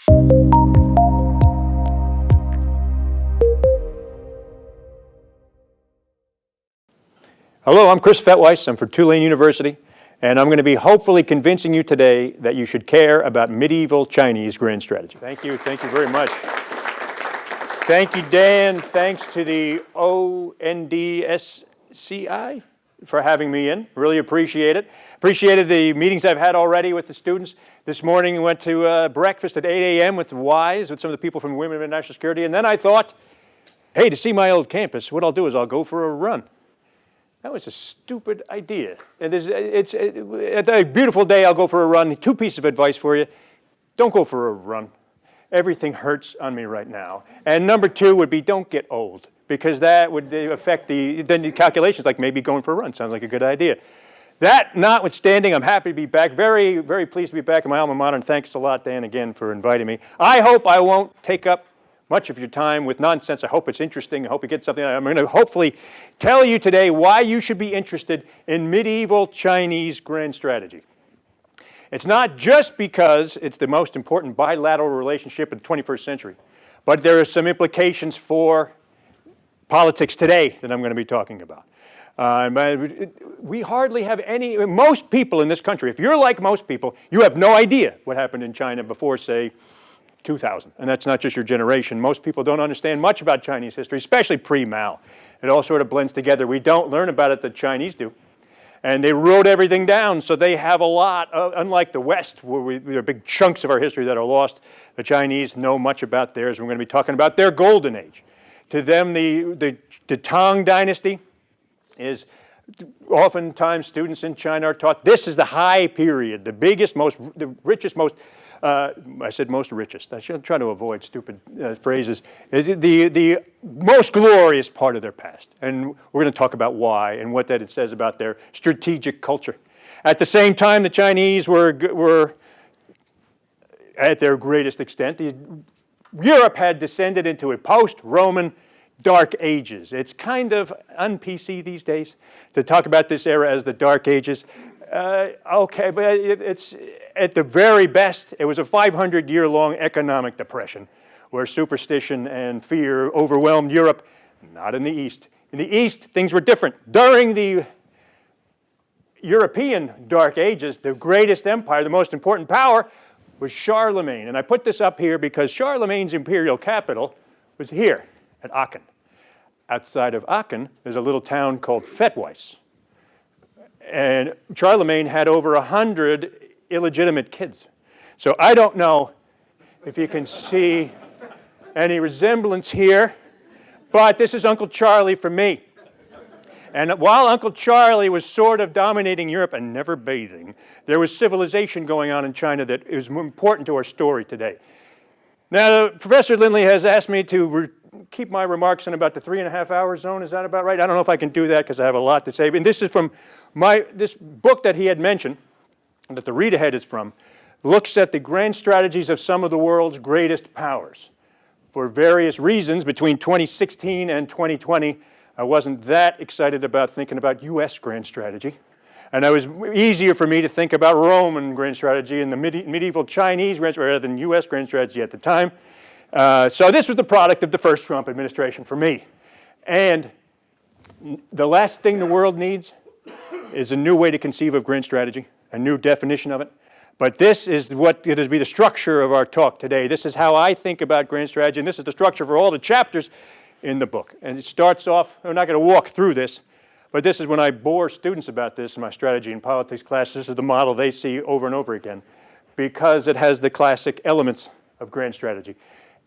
Hello, I'm Chris Fettweis. I'm from Tulane University, and I'm going to be hopefully convincing you today that you should care about medieval Chinese grand strategy. Thank you very much. Thank you, Dan. Thanks to the ONDISC for having me in. Really appreciate it. Appreciated the meetings I've had already with the students. This morning we went to breakfast at 8 a.m. with the WISE, with some of the people from Women in National Security, and then I thought, hey, to see my old campus, what I'll do is I'll go for a run. That was a stupid idea. It's a beautiful day, I'll go for a run. Two pieces of advice for you. Don't go for a run. Everything hurts on me right now. And number two would be don't get old, because that would affect the calculations, like maybe going for a run. Sounds like a good idea. That notwithstanding, I'm happy to be back. Very, very pleased to be back in my alma mater, and thanks a lot, Dan, again, for inviting me. I hope I won't take up much of your time with nonsense. I hope it's interesting. I hope you get something. I'm going to hopefully tell you today why you should be interested in medieval Chinese grand strategy. It's not just because it's the most important bilateral relationship in the 21st century, but there are some implications for politics today that I'm going to be talking about. We hardly have most people in this country, if you're like most people, you have no idea what happened in China before, say, 2000, and that's not just your generation. Most people don't understand much about Chinese history, especially pre-Mao. It all sort of blends together. We don't learn about it, the Chinese do. And they wrote everything down, so they have a lot, unlike the West, where there are big chunks of our history that are lost. The Chinese know much about theirs. We're going to be talking about their golden age. To them, the Tang Dynasty is, oftentimes students in China are taught, this is the high period, the biggest, the richest, I said most richest. I should try to avoid stupid phrases. The most glorious part of their past. And we're going to talk about why and what that it says about their strategic culture. At the same time, the Chinese were at their greatest extent. Europe had descended into a post-Roman Dark Ages. It's kind of un-PC these days to talk about this era as the Dark Ages. Okay, but it's at the very best, it was a 500-year-long economic depression where superstition and fear overwhelmed Europe, not in the East. In the East, things were different. During the European Dark Ages, the greatest empire, the most important power, was Charlemagne. And I put this up here because Charlemagne's imperial capital was here at Aachen. Outside of Aachen, there's a little town called Fettweis. And Charlemagne had over 100 illegitimate kids. So I don't know if you can see any resemblance here, but this is Uncle Charlie for me. And while Uncle Charlie was sort of dominating Europe and never bathing, there was civilization going on in China that is important to our story today. Now, Professor Lindley has asked me to keep my remarks in about the 3.5-hour zone. Is that about right? I don't know if I can do that because I have a lot to say. And this is from this book that he had mentioned, that the read-ahead is from, looks at the grand strategies of some of the world's greatest powers. For various reasons, between 2016 and 2020, I wasn't that excited about thinking about U.S. grand strategy. And it was easier for me to think about Roman grand strategy and the medieval Chinese grand strategy rather than U.S. grand strategy at the time. So this was the product of the first Trump administration for me. And the last thing the world needs is a new way to conceive of grand strategy, a new definition of it. But this is what it is be the structure of our talk today. This is how I think about grand strategy, and this is the structure for all the chapters in the book. And it starts off, we're not going to walk through this, but this is when I bore students about this in my strategy and politics class. This is the model they see over and over again because it has the classic elements of grand strategy.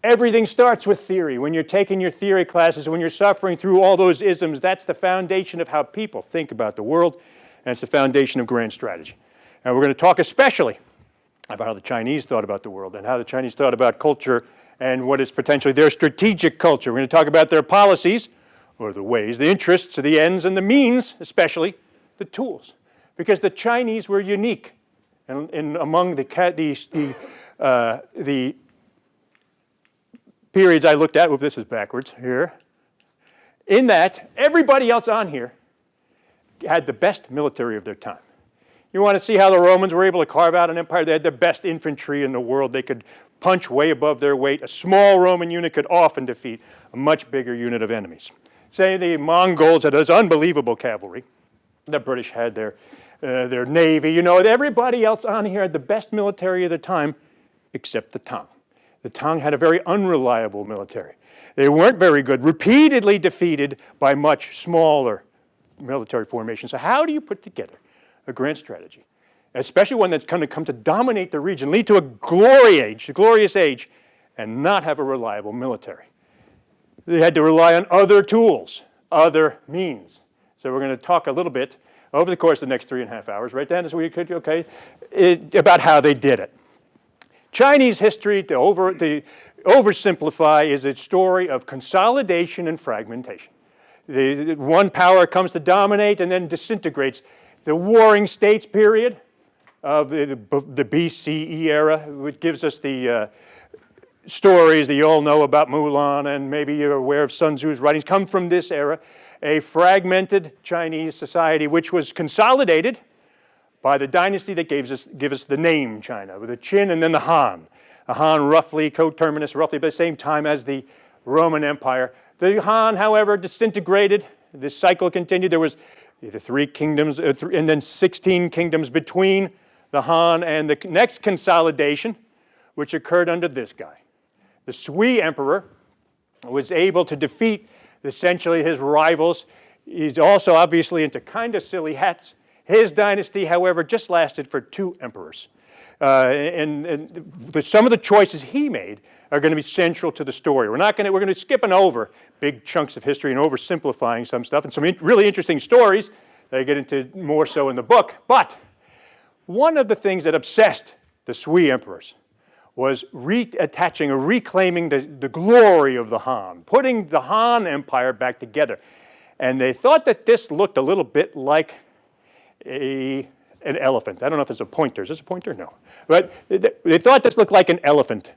Everything starts with theory. When you're taking your theory classes, when you're suffering through all those isms, that's the foundation of how people think about the world, and it's the foundation of grand strategy. And we're going to talk especially about how the Chinese thought about the world and how the Chinese thought about culture and what is potentially their strategic culture. We're going to talk about their policies, or the ways, the interests, the ends, and the means, especially the tools. Because the Chinese were unique. And among the periods I looked at, this is backwards here, in that everybody else on here had the best military of their time. You want to see how the Romans were able to carve out an empire? They had the best infantry in the world. They could punch way above their weight. A small Roman unit could often defeat a much bigger unit of enemies. Say the Mongols had this unbelievable cavalry. The British had their navy. You know, everybody else on here had the best military of the time except the Tang. The Tang had a very unreliable military. They weren't very good, repeatedly defeated by much smaller military formations. So how do you put together a grand strategy, especially one that's going to come to dominate the region, lead to a glorious age, and not have a reliable military? They had to rely on other tools, other means. So we're going to talk a little bit over the course of the next 3.5 hours, right, Dennis? We could, okay, about how they did it. Chinese history, to oversimplify, is a story of consolidation and fragmentation. The one power comes to dominate and then disintegrates. The Warring States period of the BCE era, which gives us the stories that you all know about Mulan, and maybe you're aware of Sun Tzu's writings, come from this era. A fragmented Chinese society which was consolidated by the dynasty that gives us the name China, with the Qin and then the Han. The Han roughly coterminous, roughly at the same time as the Roman Empire. The Han, however, disintegrated. This cycle continued. There was the 3 kingdoms and then 16 kingdoms between the Han and the next consolidation, which occurred under this guy. The Sui emperor was able to defeat essentially his rivals. He's also obviously into kind of silly hats. His dynasty, however, just lasted for 2 emperors. Some of the choices he made are going to be central to the story. We're going to skipping over big chunks of history and oversimplifying some stuff and some really interesting stories that I get into more so in the book. But one of the things that obsessed the Sui emperors was reattaching or reclaiming the glory of the Han, putting the Han Empire back together. And they thought that this looked a little bit like an elephant. I don't know if it's a pointer. Is this a pointer? No. But they thought this looked like an elephant.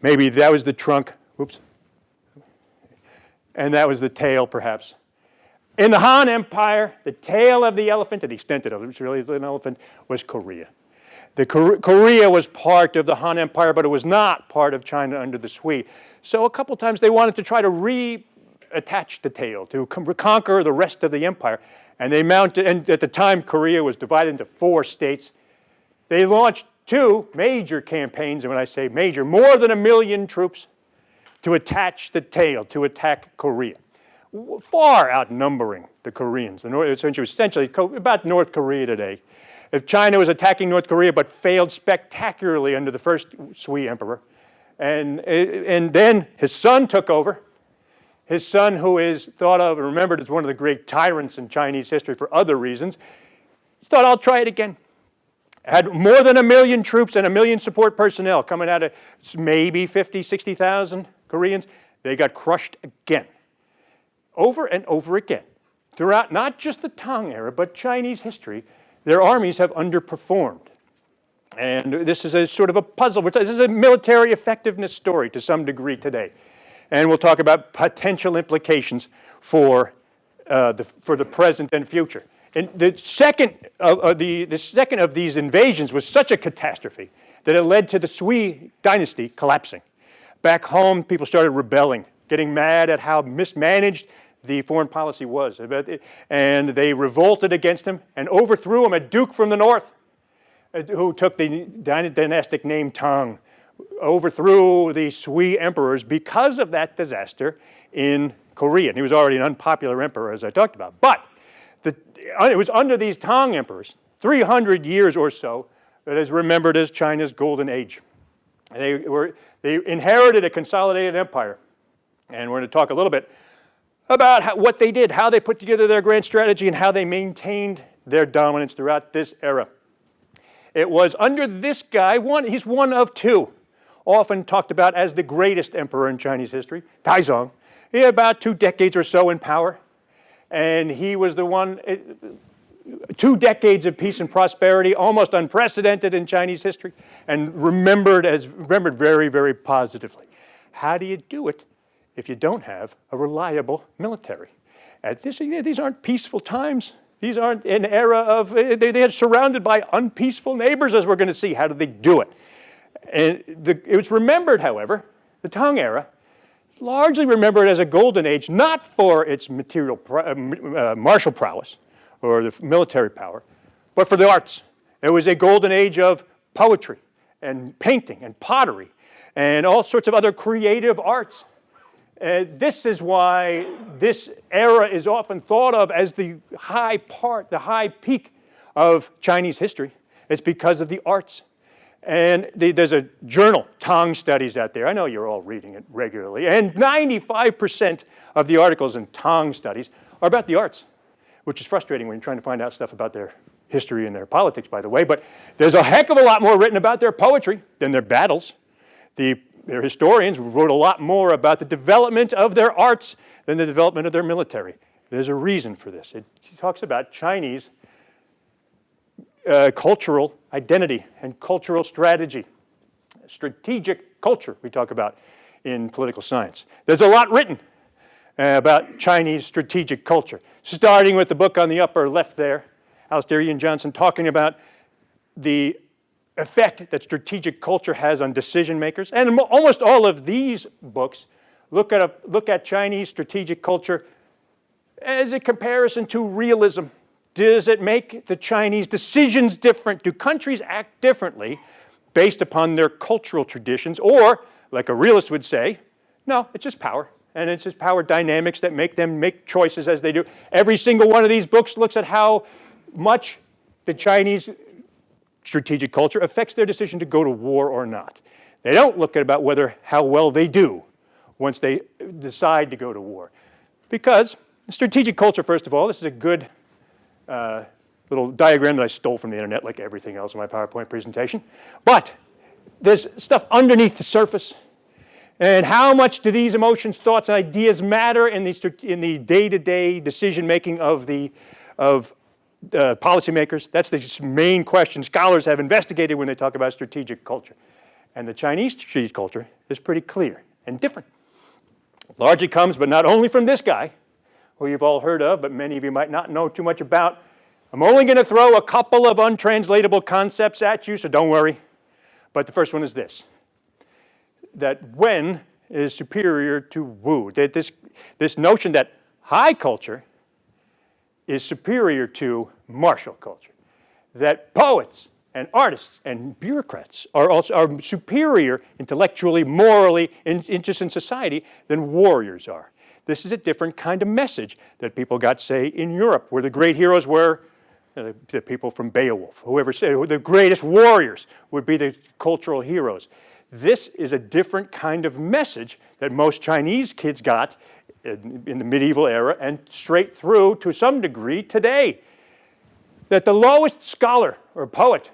Maybe that was the trunk. Oops. And that was the tail, perhaps. In the Han Empire, the tail of the elephant, to the extent that it was really an elephant, was Korea. Korea was part of the Han Empire, but it was not part of China under the Sui. So a couple times they wanted to try to reattach the tail, to reconquer the rest of the empire. And they mounted, and at the time Korea was divided into 4 states. They launched 2 major campaigns, and when I say major, more than 1 million troops to attach the tail, to attack Korea, far outnumbering the Koreans. Essentially about North Korea today. If China was attacking North Korea but failed spectacularly under the first Sui emperor, and then his son took over. His son, who is thought of and remembered as one of the great tyrants in Chinese history for other reasons, thought, I'll try it again. Had more than 1 million troops and 1 million support personnel coming out of maybe 50, 60,000 Koreans. They got crushed again, over and over again. Throughout not just the Tang era, but Chinese history, their armies have underperformed. And this is a sort of a puzzle. This is a military effectiveness story to some degree today. And we'll talk about potential implications for the present and future. And the second of these invasions was such a catastrophe that it led to the Sui dynasty collapsing. Back home, people started rebelling, getting mad at how mismanaged the foreign policy was. And they revolted against him and overthrew him, a duke from the north, who took the dynastic name Tang, overthrew the Sui emperors because of that disaster in Korea. And he was already an unpopular emperor, as I talked about. But it was under these Tang emperors, 300 years or so, that is remembered as China's golden age. They inherited a consolidated empire. And we're going to talk a little bit about what they did, how they put together their grand strategy, and how they maintained their dominance throughout this era. It was under this guy, he's one of 2, often talked about as the greatest emperor in Chinese history, Taizong. He had about 2 decades or so in power, and he was the one, 2 decades of peace and prosperity, almost unprecedented in Chinese history, and remembered very, very positively. How do you do it if you don't have a reliable military? These aren't peaceful times. These aren't an era of, they are surrounded by unpeaceful neighbors, as we're going to see. How do they do it? And it was remembered, however, the Tang era, largely remembered as a golden age, not for its material martial prowess or the military power, but for the arts. It was a golden age of poetry and painting and pottery and all sorts of other creative arts. This is why this era is often thought of as the high peak of Chinese history. It's because of the arts. And there's a journal, Tang Studies, out there. I know you're all reading it regularly. And 95% of the articles in Tang Studies are about the arts, which is frustrating when you're trying to find out stuff about their history and their politics, by the way. But there's a heck of a lot more written about their poetry than their battles. Their historians wrote a lot more about the development of their arts than the development of their military. There's a reason for this. It talks about Chinese cultural identity and cultural strategy. Strategic culture we talk about in political science. There's a lot written about Chinese strategic culture, starting with the book on the upper left there, Alistair Ian Johnson, talking about the effect that strategic culture has on decision makers. And almost all of these books look at Chinese strategic culture as a comparison to realism. Does it make the Chinese decisions different? Do countries act differently based upon their cultural traditions? Or, like a realist would say, no, it's just power. And it's just power dynamics that make them make choices as they do. Every single one of these books looks at how much the Chinese strategic culture affects their decision to go to war or not. They don't look at about how well they do once they decide to go to war. Because strategic culture, first of all, this is a good little diagram that I stole from the internet, like everything else in my PowerPoint presentation. But there's stuff underneath the surface. And how much do these emotions, thoughts, and ideas matter in the day-to-day decision-making of policymakers? That's the main question scholars have investigated when they talk about strategic culture. And the Chinese strategic culture is pretty clear and different. It largely comes, but not only from this guy, who you've all heard of, but many of you might not know too much about. I'm only going to throw a couple of untranslatable concepts at you, so don't worry. But the first one is this, that Wen is superior to Wu. That this notion that high culture is superior to martial culture. That poets and artists and bureaucrats are superior intellectually, morally, just in society than warriors are. This is a different kind of message that people got, say, in Europe, where the great heroes were the people from Beowulf. Whoever said the greatest warriors would be the cultural heroes. This is a different kind of message that most Chinese kids got in the medieval era and straight through, to some degree, today. That the lowest scholar or poet,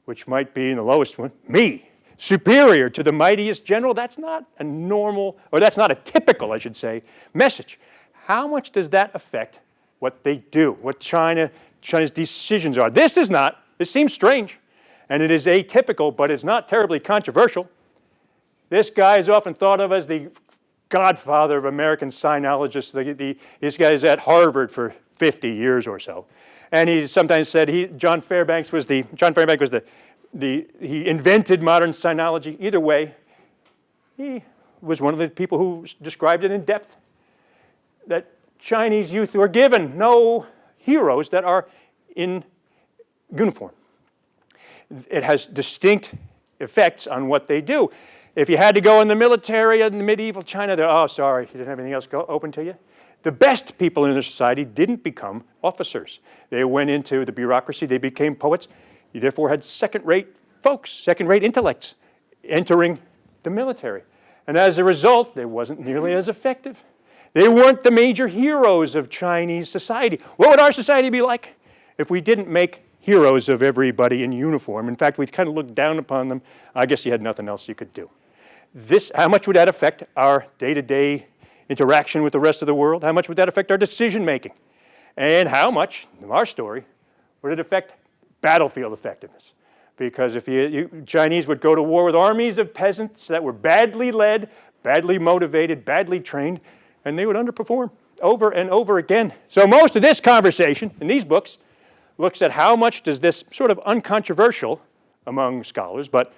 which might be in the lowest one, me, superior to the mightiest general, that's not a normal, or that's not a typical, I should say, message. How much does that affect what they do, what China's decisions are? This seems strange, and it is atypical, but it's not terribly controversial. This guy is often thought of as the godfather of American sinologists. This guy is at Harvard for 50 years or so. And he sometimes said John Fairbanks he invented modern sinology. Either way, he was one of the people who described it in depth, that Chinese youth were given no heroes that are in uniform. It has distinct effects on what they do. If you had to go in the military in the medieval China, oh, sorry, you didn't have anything else open to you. The best people in their society didn't become officers. They went into the bureaucracy, they became poets. You therefore had second-rate folks, second-rate intellects entering the military. And as a result, they wasn't nearly as effective. They weren't the major heroes of Chinese society. What would our society be like if we didn't make heroes of everybody in uniform? In fact, we kind of looked down upon them. I guess you had nothing else you could do. How much would that affect our day-to-day interaction with the rest of the world? How much would that affect our decision-making? And how much, in our story, would it affect battlefield effectiveness? Because if Chinese would go to war with armies of peasants that were badly led, badly motivated, badly trained, and they would underperform over and over again. So most of this conversation in these books looks at how much does this sort of uncontroversial among scholars, but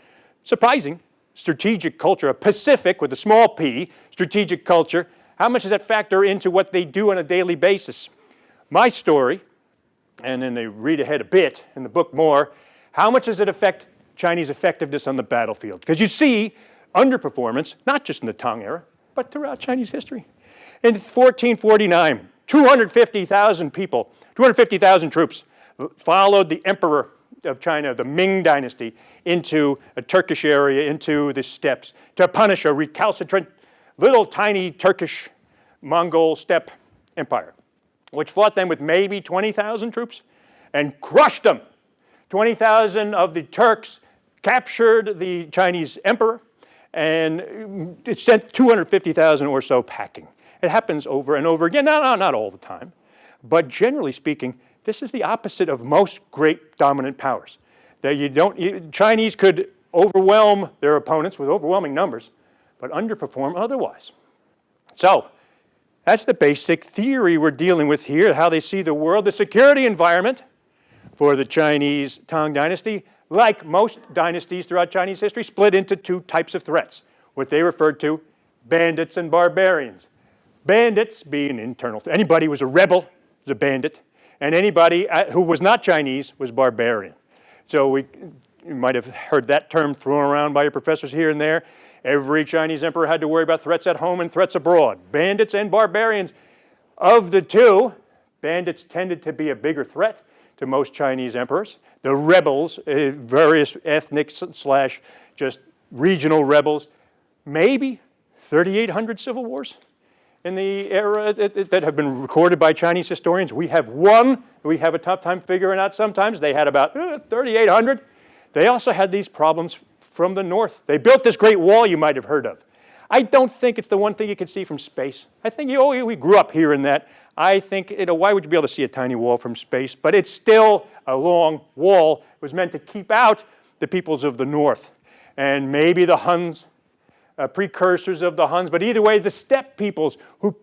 surprising strategic culture, a Pacific with a small p, strategic culture, how much does that factor into what they do on a daily basis? My story, and then they read ahead a bit in the book more, how much does it affect Chinese effectiveness on the battlefield? Because you see underperformance, not just in the Tang era, but throughout Chinese history. In 1449, 250,000 people, 250,000 troops followed the emperor of China, the Ming Dynasty, into a Turkish area, into the steppes, to punish a recalcitrant little tiny Turkish Mongol steppe empire, which fought them with maybe 20,000 troops and crushed them. 20,000 of the Turks captured the Chinese emperor, and it sent 250,000 or so packing. It happens over and over again, not all the time, but generally speaking, this is the opposite of most great dominant powers. That Chinese could overwhelm their opponents with overwhelming numbers, but underperform otherwise. So, that's the basic theory we're dealing with here, how they see the world. The security environment for the Chinese Tang Dynasty, like most dynasties throughout Chinese history, split into two types of threats, what they referred to bandits and barbarians. Bandits being internal. Anybody who was a rebel was a bandit, and anybody who was not Chinese was barbarian. So you might have heard that term thrown around by your professors here and there. Every Chinese emperor had to worry about threats at home and threats abroad. Bandits and barbarians. Of the two, bandits tended to be a bigger threat to most Chinese emperors. The rebels, various ethnic / just regional rebels, maybe 3,800 civil wars in the era that have been recorded by Chinese historians. We have one we have a tough time figuring out sometimes. They had about 3,800. They also had these problems from the north. They built this great wall you might have heard of. I don't think it's the one thing you can see from space. I think, we grew up here and that. I think, why would you be able to see a tiny wall from space? But it's still a long wall. It was meant to keep out the peoples of the north. And maybe the Huns, precursors of the Huns, but either way, the steppe peoples who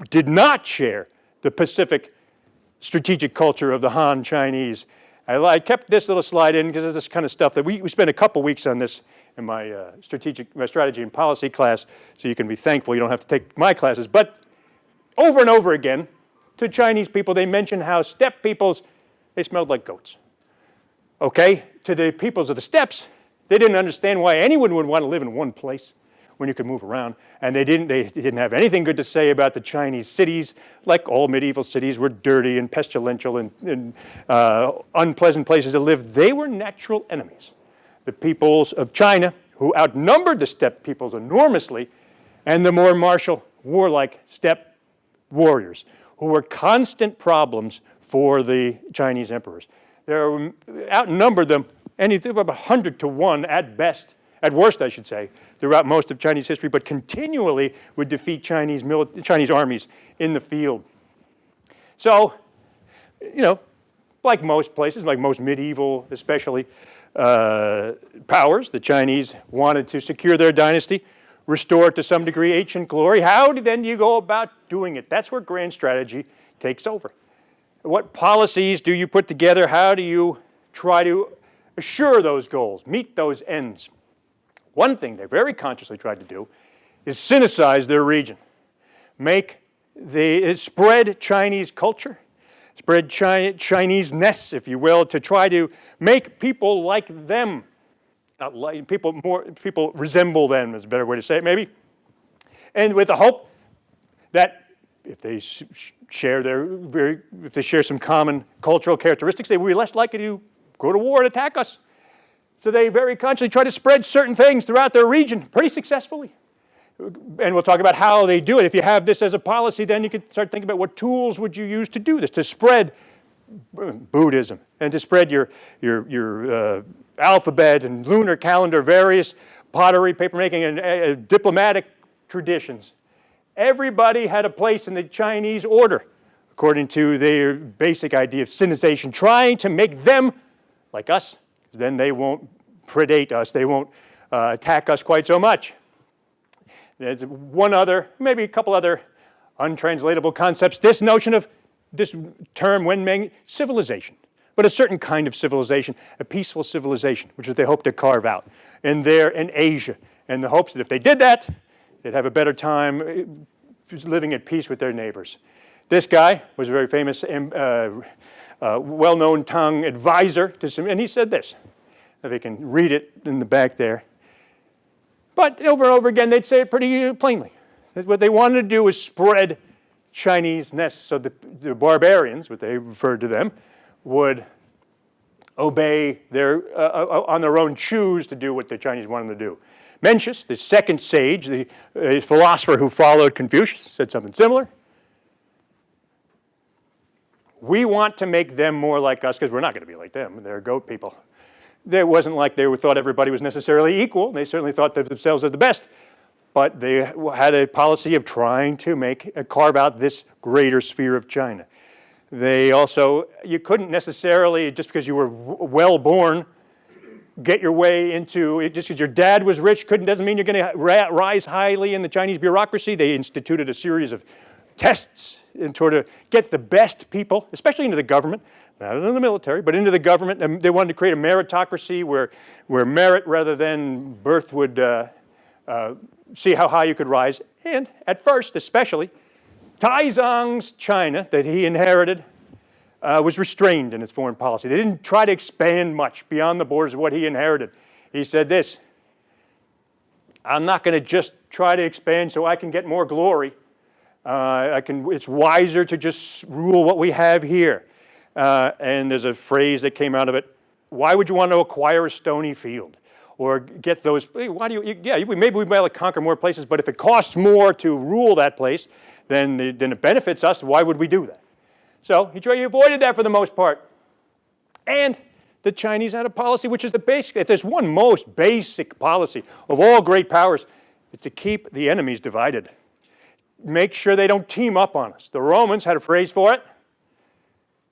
did not share the Pacific strategic culture of the Han Chinese. I kept this little slide in because of this kind of stuff that we spent a couple weeks on this in my strategy and policy class, so you can be thankful you don't have to take my classes. But over and over again, to Chinese people, they mention how steppe peoples, they smelled like goats. Okay? To the peoples of the steppes, they didn't understand why anyone would want to live in one place when you could move around. And they didn't have anything good to say about the Chinese cities. Like all medieval cities were dirty and pestilential and unpleasant places to live. They were natural enemies. The peoples of China, who outnumbered the steppe peoples enormously, and the more martial, warlike steppe warriors, who were constant problems for the Chinese emperors. They outnumbered them anything about 100 to 1 at best, at worst I should say, throughout most of Chinese history, but continually would defeat Chinese armies in the field. So, like most places, like most medieval especially powers, the Chinese wanted to secure their dynasty, restore it to some degree ancient glory. How then do you go about doing it? That's where grand strategy takes over. What policies do you put together? How do you try to assure those goals, meet those ends? One thing they very consciously tried to do is sinicize their region. Spread Chinese culture, spread Chinese-ness, if you will, to try to make people like them. People resemble them is a better way to say it, maybe. And with the hope that if they share some common cultural characteristics, they will be less likely to go to war and attack us. So they very consciously try to spread certain things throughout their region pretty successfully. And we'll talk about how they do it. If you have this as a policy, then you can start thinking about what tools would you use to do this, to spread Buddhism and to spread your alphabet and lunar calendar, various pottery, papermaking, and diplomatic traditions. Everybody had a place in the Chinese order, according to their basic idea of sinicization, trying to make them like us. Then they won't predate us. They won't attack us quite so much. There's one other, maybe a couple other untranslatable concepts. This notion of this term, Wenmeng, civilization, but a certain kind of civilization, a peaceful civilization, which is what they hope to carve out. in Asia, in the hopes that if they did that, they'd have a better time living at peace with their neighbors. This guy was a very famous, well-known Tang advisor to some, and he said this. If you can read it in the back there. But over and over again, they'd say it pretty plainly. That what they wanted to do was spread Chinese nests so the barbarians, what they referred to them, would obey on their own, choose to do what the Chinese wanted them to do. Mencius, the second sage, the philosopher who followed Confucius, said something similar. We want to make them more like us because we're not going to be like them. They're goat people. It wasn't like they thought everybody was necessarily equal. They certainly thought that themselves as the best. But they had a policy of trying to carve out this greater sphere of China. They also, you couldn't necessarily, just because you were well born, get your way into, just because your dad was rich doesn't mean you're going to rise highly in the Chinese bureaucracy. They instituted a series of tests in order to get the best people, especially into the government, not into the military, but into the government. And they wanted to create a meritocracy where merit rather than birth would see how high you could rise. And at first, especially, Taizong's China that he inherited was restrained in its foreign policy. They didn't try to expand much beyond the borders of what he inherited. He said this, I'm not going to just try to expand so I can get more glory. It's wiser to just rule what we have here. And there's a phrase that came out of it, why would you want to acquire a stony field? Or get those, why do you, yeah, maybe we might like conquer more places, but if it costs more to rule that place, then it benefits us, why would we do that? So he avoided that for the most part. And the Chinese had a policy which is the basic, if there's one most basic policy of all great powers, it's to keep the enemies divided. Make sure they don't team up on us. The Romans had a phrase for it,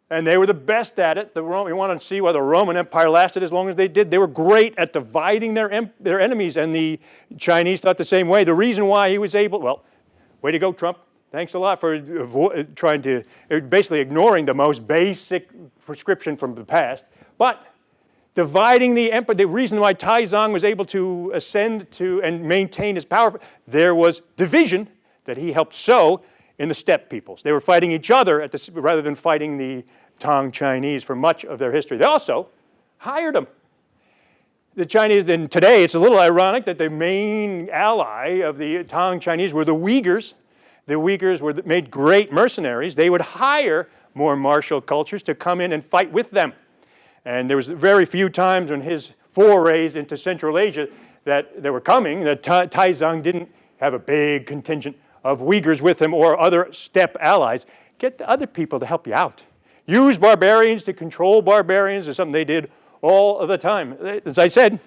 and they were the best at it. You want to see why the Roman Empire lasted as long as they did. They were great at dividing their enemies, and the Chinese thought the same way. The reason why he was able, well, way to go, Trump. Thanks a lot for trying to, basically ignoring the most basic prescription from the past. But dividing the empire, the reason why Taizong was able to ascend to and maintain his power, there was division that he helped sow in the steppe peoples. They were fighting each other rather than fighting the Tang Chinese for much of their history. They also hired them. The Chinese, and today it's a little ironic that the main ally of the Tang Chinese were the Uyghurs. The Uyghurs made great mercenaries. They would hire more martial cultures to come in and fight with them. And there was very few times when his forays into Central Asia that they were coming, that Taizong didn't have a big contingent of Uyghurs with him or other steppe allies. Get the other people to help you out. Use barbarians to control barbarians is something they did all of the time. As I said,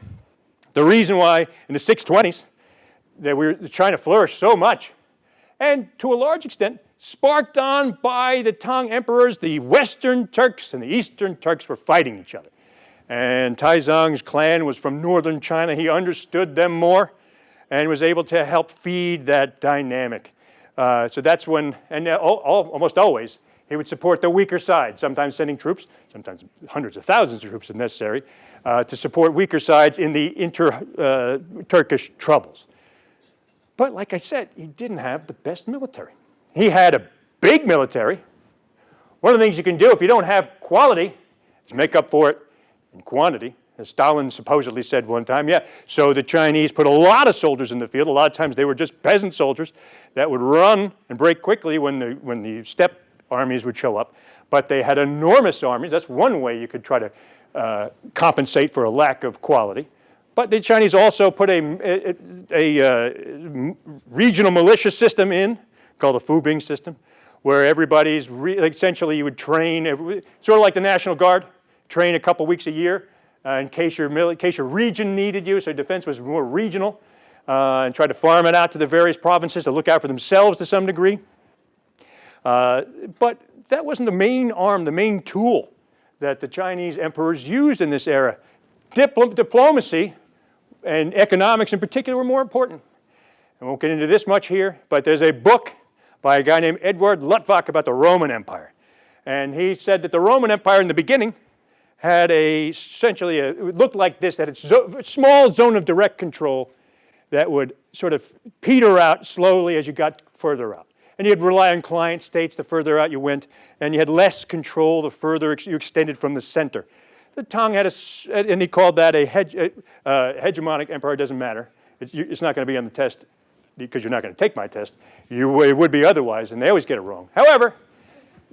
the reason why in the 620s that China flourished so much, and to a large extent, sparked on by the Tang emperors, the Western Turks and the Eastern Turks were fighting each other. And Taizong's clan was from northern China. He understood them more and was able to help feed that dynamic. So that's when, and almost always, he would support the weaker side, sometimes sending troops, sometimes hundreds of thousands of troops if necessary, to support weaker sides in the inter-Turkish troubles. But like I said, he didn't have the best military. He had a big military. One of the things you can do if you don't have quality is make up for it in quantity. As Stalin supposedly said one time, yeah. So the Chinese put a lot of soldiers in the field. A lot of times they were just peasant soldiers that would run and break quickly when the steppe armies would show up. But they had enormous armies. That's one way you could try to compensate for a lack of quality. But the Chinese also put a regional militia system in, called the Fubing system, where everybody's, essentially you would train, sort of like the National Guard, train a couple weeks a year in case your region needed you, so defense was more regional, and try to farm it out to the various provinces to look out for themselves to some degree. But that wasn't the main arm, the main tool that the Chinese emperors used in this era. Diplomacy and economics in particular were more important. I won't get into this much here, but there's a book by a guy named Edward Luttwak about the Roman Empire. And he said that the Roman Empire in the beginning had essentially it looked like this, that it's a small zone of direct control that would sort of peter out slowly as you got further out. And you'd rely on client states the further out you went, and you had less control the further you extended from the center. The Tang had and he called that a hegemonic empire. Doesn't matter. It's not going to be on the test because you're not going to take my test. It would be otherwise, and they always get it wrong. However,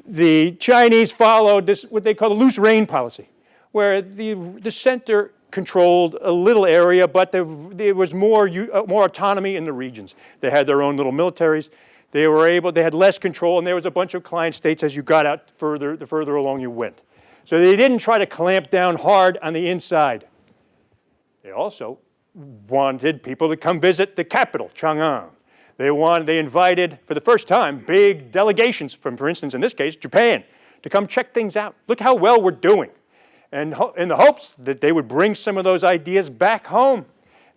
the Chinese followed this, what they call the loose reign policy, where the center controlled a little area, but there was more autonomy in the regions. They had their own little militaries. They had less control, and there was a bunch of client states as you got out further, the further along you went. So they didn't try to clamp down hard on the inside. They also wanted people to come visit the capital, Chang'an. They invited, for the first time, big delegations from, for instance, in this case, Japan, to come check things out. Look how well we're doing. And in the hopes that they would bring some of those ideas back home.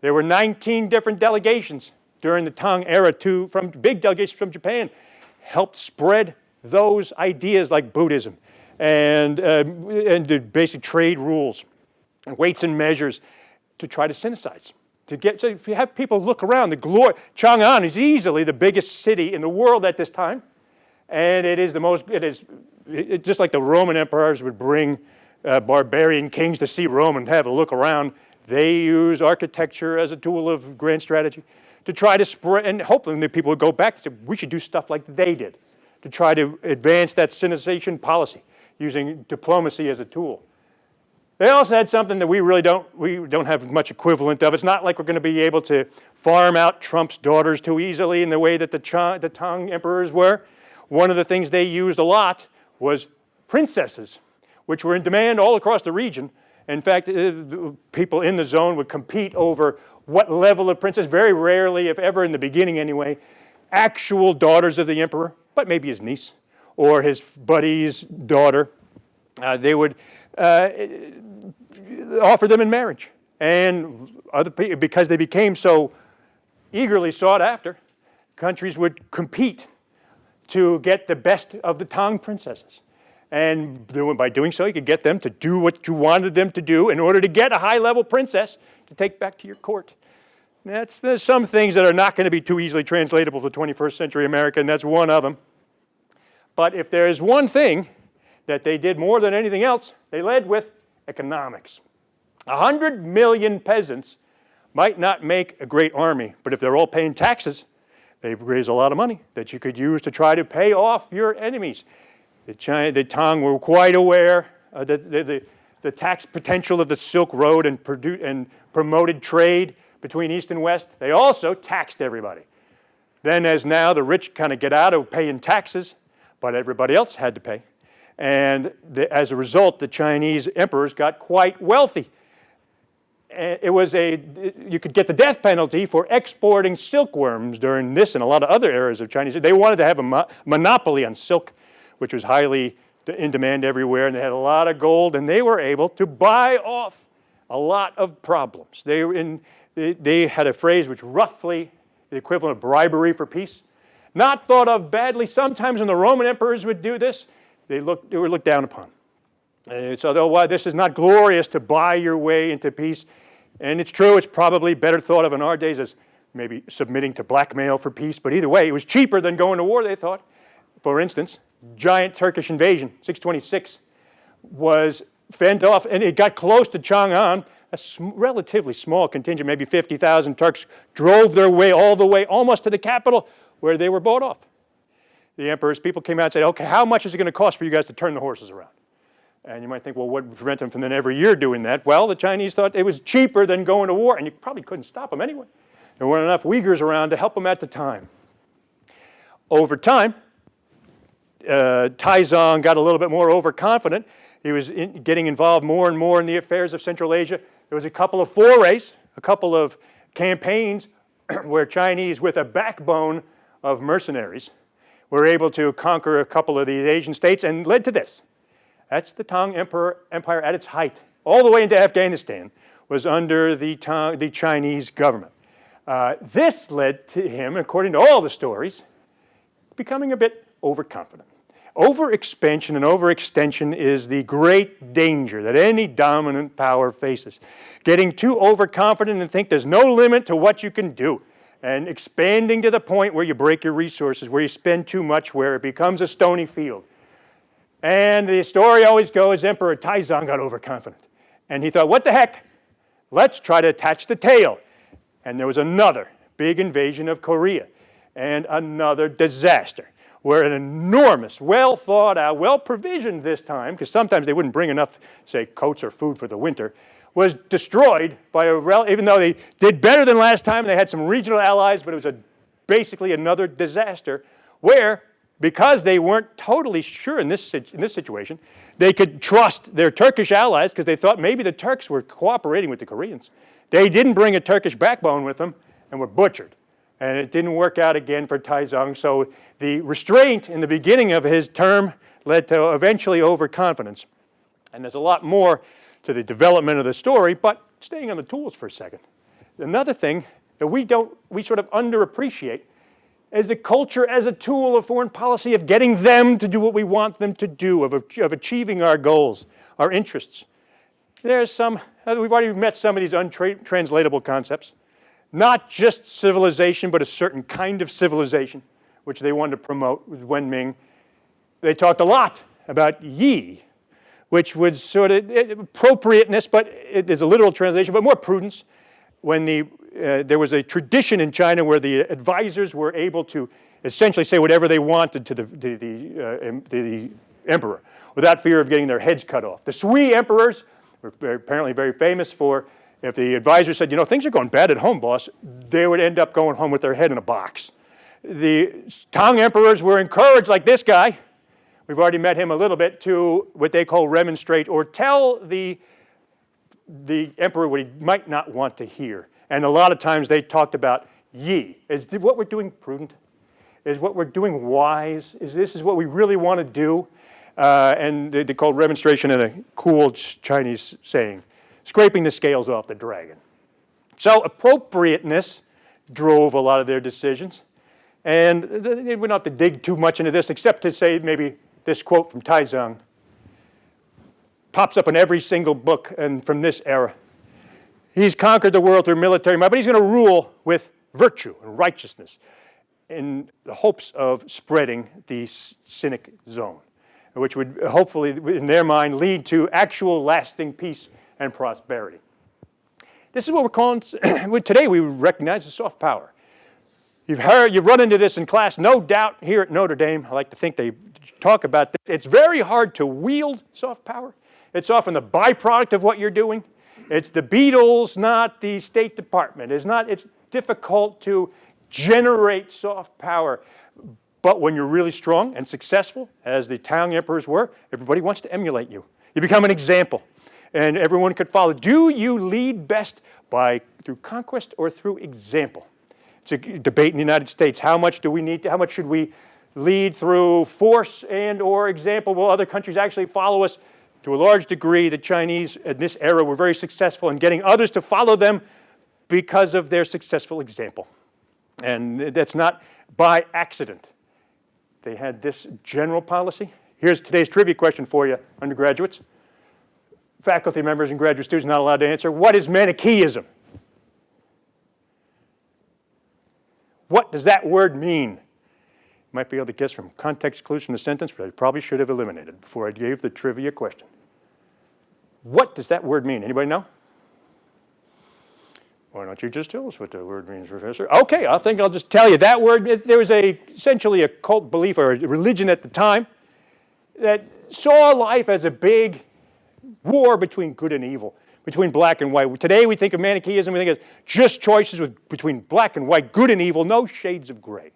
There were 19 different delegations during the Tang era, from big delegations from Japan, helped spread those ideas like Buddhism and the basic trade rules, and weights and measures to try to sinicize. So if you have people look around, Chang'an is easily the biggest city in the world at this time, and it is just like the Roman emperors would bring barbarian kings to see Rome and have a look around. They use architecture as a tool of grand strategy to try to spread, and hopefully the people would go back and say, we should do stuff like they did, to try to advance that sinicization policy, using diplomacy as a tool. They also had something that we don't have much equivalent of. It's not like we're going to be able to farm out Trump's daughters too easily in the way that the Tang emperors were. One of the things they used a lot was princesses, which were in demand all across the region. In fact, people in the zone would compete over what level of princess, very rarely, if ever in the beginning anyway, actual daughters of the emperor, but maybe his niece or his buddy's daughter. They would offer them in marriage. And because they became so eagerly sought after, countries would compete to get the best of the Tang princesses. And by doing so, you could get them to do what you wanted them to do in order to get a high-level princess to take back to your court. There's some things that are not going to be too easily translatable to 21st century America, and that's one of them. But if there is one thing that they did more than anything else, they led with economics. 100 million peasants might not make a great army, but if they're all paying taxes, they raise a lot of money that you could use to try to pay off your enemies. The Tang were quite aware of the tax potential of the Silk Road and promoted trade between East and West. They also taxed everybody. Then as now, the rich kind of get out of paying taxes, but everybody else had to pay. And as a result, the Chinese emperors got quite wealthy. You could get the death penalty for exporting silkworms during this and a lot of other eras of Chinese. They wanted to have a monopoly on silk, which was highly in demand everywhere, and they had a lot of gold, and they were able to buy off a lot of problems. They had a phrase which roughly the equivalent of bribery for peace. Not thought of badly. Sometimes when the Roman emperors would do this, they were looked down upon. So although this is not glorious to buy your way into peace, and it's true, it's probably better thought of in our days as maybe submitting to blackmail for peace, but either way, it was cheaper than going to war, they thought. For instance, giant Turkish invasion, 626, was fended off, and it got close to Chang'an. A relatively small contingent, maybe 50,000 Turks, drove their way all the way almost to the capital where they were bought off. The emperor's people came out and said, okay, how much is it going to cost for you guys to turn the horses around? And you might think, well, what would prevent them from then every year doing that? Well, the Chinese thought it was cheaper than going to war, and you probably couldn't stop them anyway. There weren't enough Uyghurs around to help them at the time. Over time, Taizong got a little bit more overconfident. He was getting involved more and more in the affairs of Central Asia. There was a couple of forays, a couple of campaigns where Chinese, with a backbone of mercenaries, were able to conquer a couple of these Asian states and led to this. That's the Tang Empire at its height, all the way into Afghanistan, was under the Chinese government. This led to him, according to all the stories, becoming a bit overconfident. Overexpansion and overextension is the great danger that any dominant power faces. Getting too overconfident and think there's no limit to what you can do, and expanding to the point where you break your resources, where you spend too much, where it becomes a stony field. And the story always goes, Emperor Taizong got overconfident. And he thought, what the heck? Let's try to attach the tail. And there was another big invasion of Korea and another disaster, where an enormous, well-thought-out, well-provisioned this time, because sometimes they wouldn't bring enough, say, coats or food for the winter, was destroyed by even though they did better than last time, they had some regional allies, but it was basically another disaster where, because they weren't totally sure in this situation, they could trust their Turkish allies because they thought maybe the Turks were cooperating with the Koreans. They didn't bring a Turkish backbone with them and were butchered. And it didn't work out again for Taizong, so the restraint in the beginning of his term led to eventually overconfidence. And there's a lot more to the development of the story, but staying on the tools for a second. Another thing that we sort of underappreciate is the culture as a tool of foreign policy, of getting them to do what we want them to do, of achieving our goals, our interests. There's some, we've already met some of these untranslatable concepts. Not just civilization, but a certain kind of civilization, which they wanted to promote with Wenming. They talked a lot about yi, which was sort of appropriateness, but there's a literal translation, but more prudence. When there was a tradition in China where the advisors were able to essentially say whatever they wanted to the emperor without fear of getting their heads cut off. The Sui emperors were apparently very famous for, if the advisor said, you know, things are going bad at home, boss, they would end up going home with their head in a box. The Tang emperors were encouraged, like this guy, we've already met him a little bit, to what they call remonstrate, or tell the emperor what he might not want to hear. And a lot of times they talked about yi. Is what we're doing prudent? Is what we're doing wise? Is this what we really want to do? And they called remonstration in a cool Chinese saying, scraping the scales off the dragon. So appropriateness drove a lot of their decisions. And we don't have to dig too much into this, except to say maybe this quote from Taizong pops up in every single book and from this era. He's conquered the world through military might, but he's going to rule with virtue and righteousness in the hopes of spreading the Sinic zone, which would hopefully, in their mind, lead to actual lasting peace and prosperity. This is what we're calling, today we recognize as soft power. You've run into this in class, no doubt, here at Notre Dame. I like to think they talk about this. It's very hard to wield soft power. It's often the byproduct of what you're doing. It's the Beatles, not the State Department. It's difficult to generate soft power. But when you're really strong and successful, as the Tang emperors were, everybody wants to emulate you. You become an example, and everyone could follow. Do you lead best through conquest or through example? It's a debate in the United States. How much should we lead through force and or example? Will other countries actually follow us? To a large degree, the Chinese in this era were very successful in getting others to follow them because of their successful example. And that's not by accident. They had this general policy. Here's today's trivia question for you, undergraduates. Faculty members and graduate students not allowed to answer. What is Manichaeism? What does that word mean? You might be able to guess from context clues from the sentence, but I probably should have eliminated before I gave the trivia question. What does that word mean? Anybody know? Why don't you just tell us what the word means, Professor? Okay, I think I'll just tell you. That word, there was essentially a cult belief or a religion at the time that saw life as a big war between good and evil, between black and white. Today we think of Manichaeism, we think of just choices between black and white, good and evil, no shades of gray.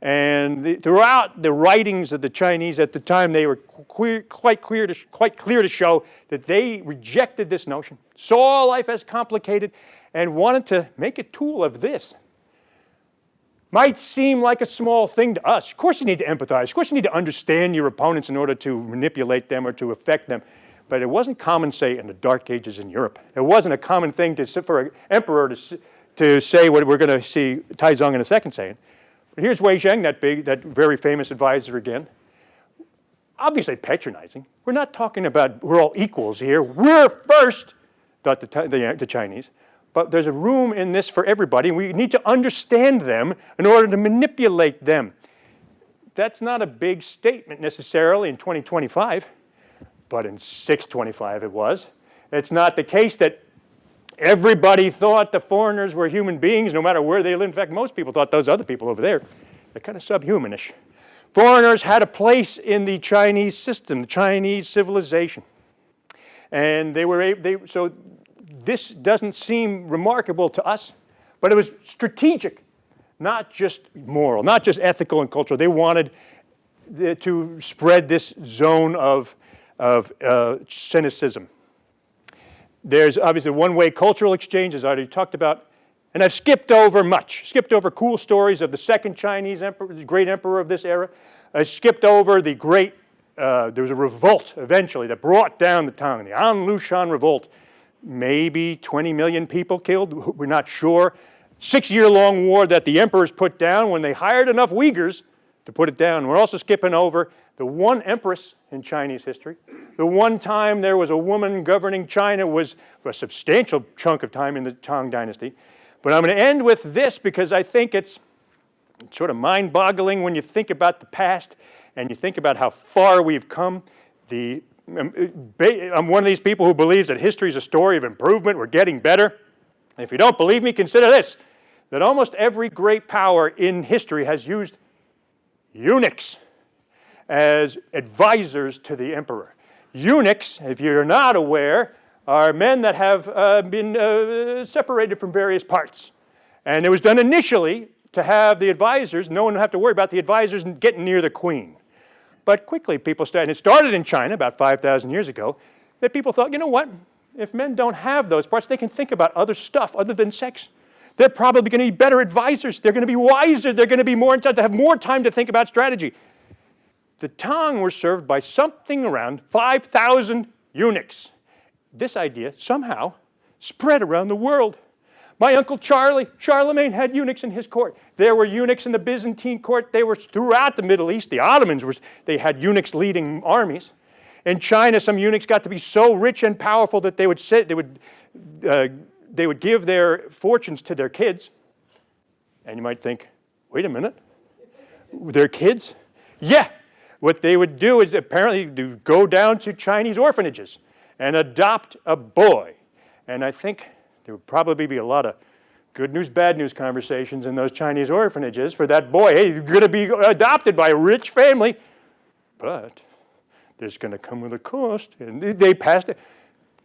And throughout the writings of the Chinese at the time, they were quite clear to show that they rejected this notion, saw life as complicated, and wanted to make a tool of this. Might seem like a small thing to us. Of course you need to empathize. Of course you need to understand your opponents in order to manipulate them or to affect them. But it wasn't common, say, in the Dark Ages in Europe. It wasn't a common thing for an emperor to say what we're going to see Taizong in a second saying. But here's Wei Zheng, that very famous advisor again. obviously patronizing. We're not talking about we're all equals here. We're first, thought the Chinese. But there's a room in this for everybody, and we need to understand them in order to manipulate them. That's not a big statement necessarily in 2025, but in 625 it was. It's not the case that everybody thought the foreigners were human beings no matter where they lived. In fact, most people thought those other people over there, they're kind of subhumanish. Foreigners had a place in the Chinese system, the Chinese civilization. And they were able, so this doesn't seem remarkable to us, but it was strategic, not just moral, not just ethical and cultural. They wanted to spread this zone of cynicism. There's obviously one-way cultural exchange, as I already talked about, and I've skipped over cool stories of the second Chinese emperor, the great emperor of this era. I skipped over the great, there was a revolt eventually that brought down the Tang, the An-Lushan revolt. Maybe 20 million people killed, we're not sure. 6-year-long war that the emperors put down when they hired enough Uyghurs to put it down. We're also skipping over the one empress in Chinese history. The one time there was a woman governing China was for a substantial chunk of time in the Tang Dynasty. But I'm going to end with this because I think it's sort of mind-boggling when you think about the past and you think about how far we've come. I'm one of these people who believes that history is a story of improvement. We're getting better. And if you don't believe me, consider this, that almost every great power in history has used eunuchs as advisors to the emperor. Eunuchs, if you're not aware, are men that have been separated from various parts. And it was done initially to have the advisors, no one would have to worry about the advisors getting near the queen. But quickly people started, and it started in China about 5,000 years ago, that people thought, you know what, if men don't have those parts, they can think about other stuff other than sex. They're probably going to be better advisors. They're going to be wiser. They're going to be more in touch, to have more time to think about strategy. The Tang were served by something around 5,000 eunuchs. This idea somehow spread around the world. My uncle Charlemagne had eunuchs in his court. There were eunuchs in the Byzantine court. They were throughout the Middle East. The Ottomans, they had eunuchs leading armies. In China, some eunuchs got to be so rich and powerful that they would give their fortunes to their kids. And you might think, wait a minute, their kids? Yeah, what they would do is apparently go down to Chinese orphanages and adopt a boy. And I think there would probably be a lot of good news, bad news conversations in those Chinese orphanages for that boy. Hey, you're going to be adopted by a rich family, but there's going to come with a cost. And they passed it.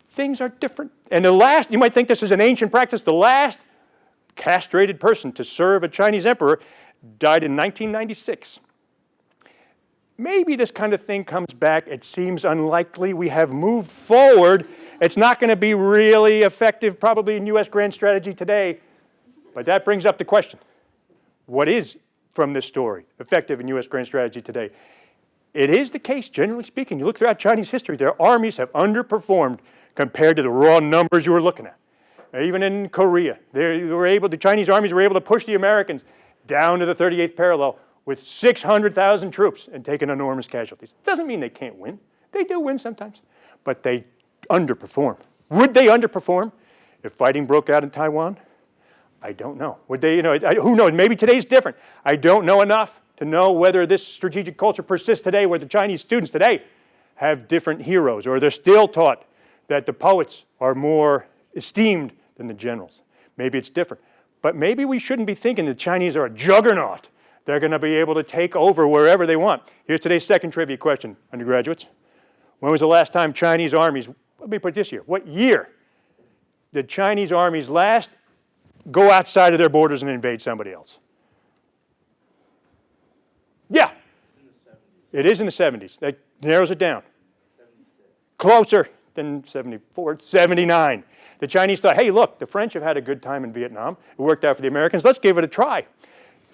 Things are different. And the last, you might think this is an ancient practice, the last castrated person to serve a Chinese emperor died in 1996. Maybe this kind of thing comes back. It seems unlikely. We have moved forward. It's not going to be really effective probably in U.S. grand strategy today. But that brings up the question, what is, from this story, effective in U.S. grand strategy today? It is the case, generally speaking. You look throughout Chinese history, their armies have underperformed compared to the raw numbers you were looking at. Even in Korea, the Chinese armies were able to push the Americans down to the 38th parallel with 600,000 troops and taking enormous casualties. Doesn't mean they can't win. They do win sometimes, but they underperform. Would they underperform if fighting broke out in Taiwan? I don't know. Would they, who knows? Maybe today's different. I don't know enough to know whether this strategic culture persists today, where the Chinese students today have different heroes, or they're still taught that the poets are more esteemed than the generals. Maybe it's different. But maybe we shouldn't be thinking the Chinese are a juggernaut. They're going to be able to take over wherever they want. Here's today's second trivia question, undergraduates. When was the last time Chinese armies, let me put it this year, what year did Chinese armies last go outside of their borders and invade somebody else? Yeah. It is in the 70s. That narrows it down. 76. Closer than 74, 79. The Chinese thought, hey, look, the French have had a good time in Vietnam. It worked out for the Americans. Let's give it a try.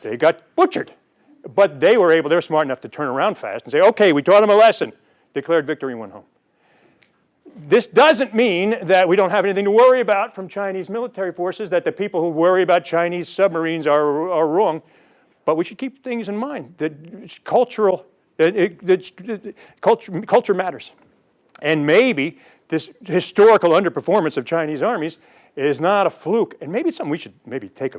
They got butchered. But they were smart enough to turn around fast and say, okay, we taught them a lesson, declared victory and went home. This doesn't mean that we don't have anything to worry about from Chinese military forces, that the people who worry about Chinese submarines are wrong. But we should keep things in mind. The Culture matters. And maybe this historical underperformance of Chinese armies is not a fluke. And maybe it's something we should maybe take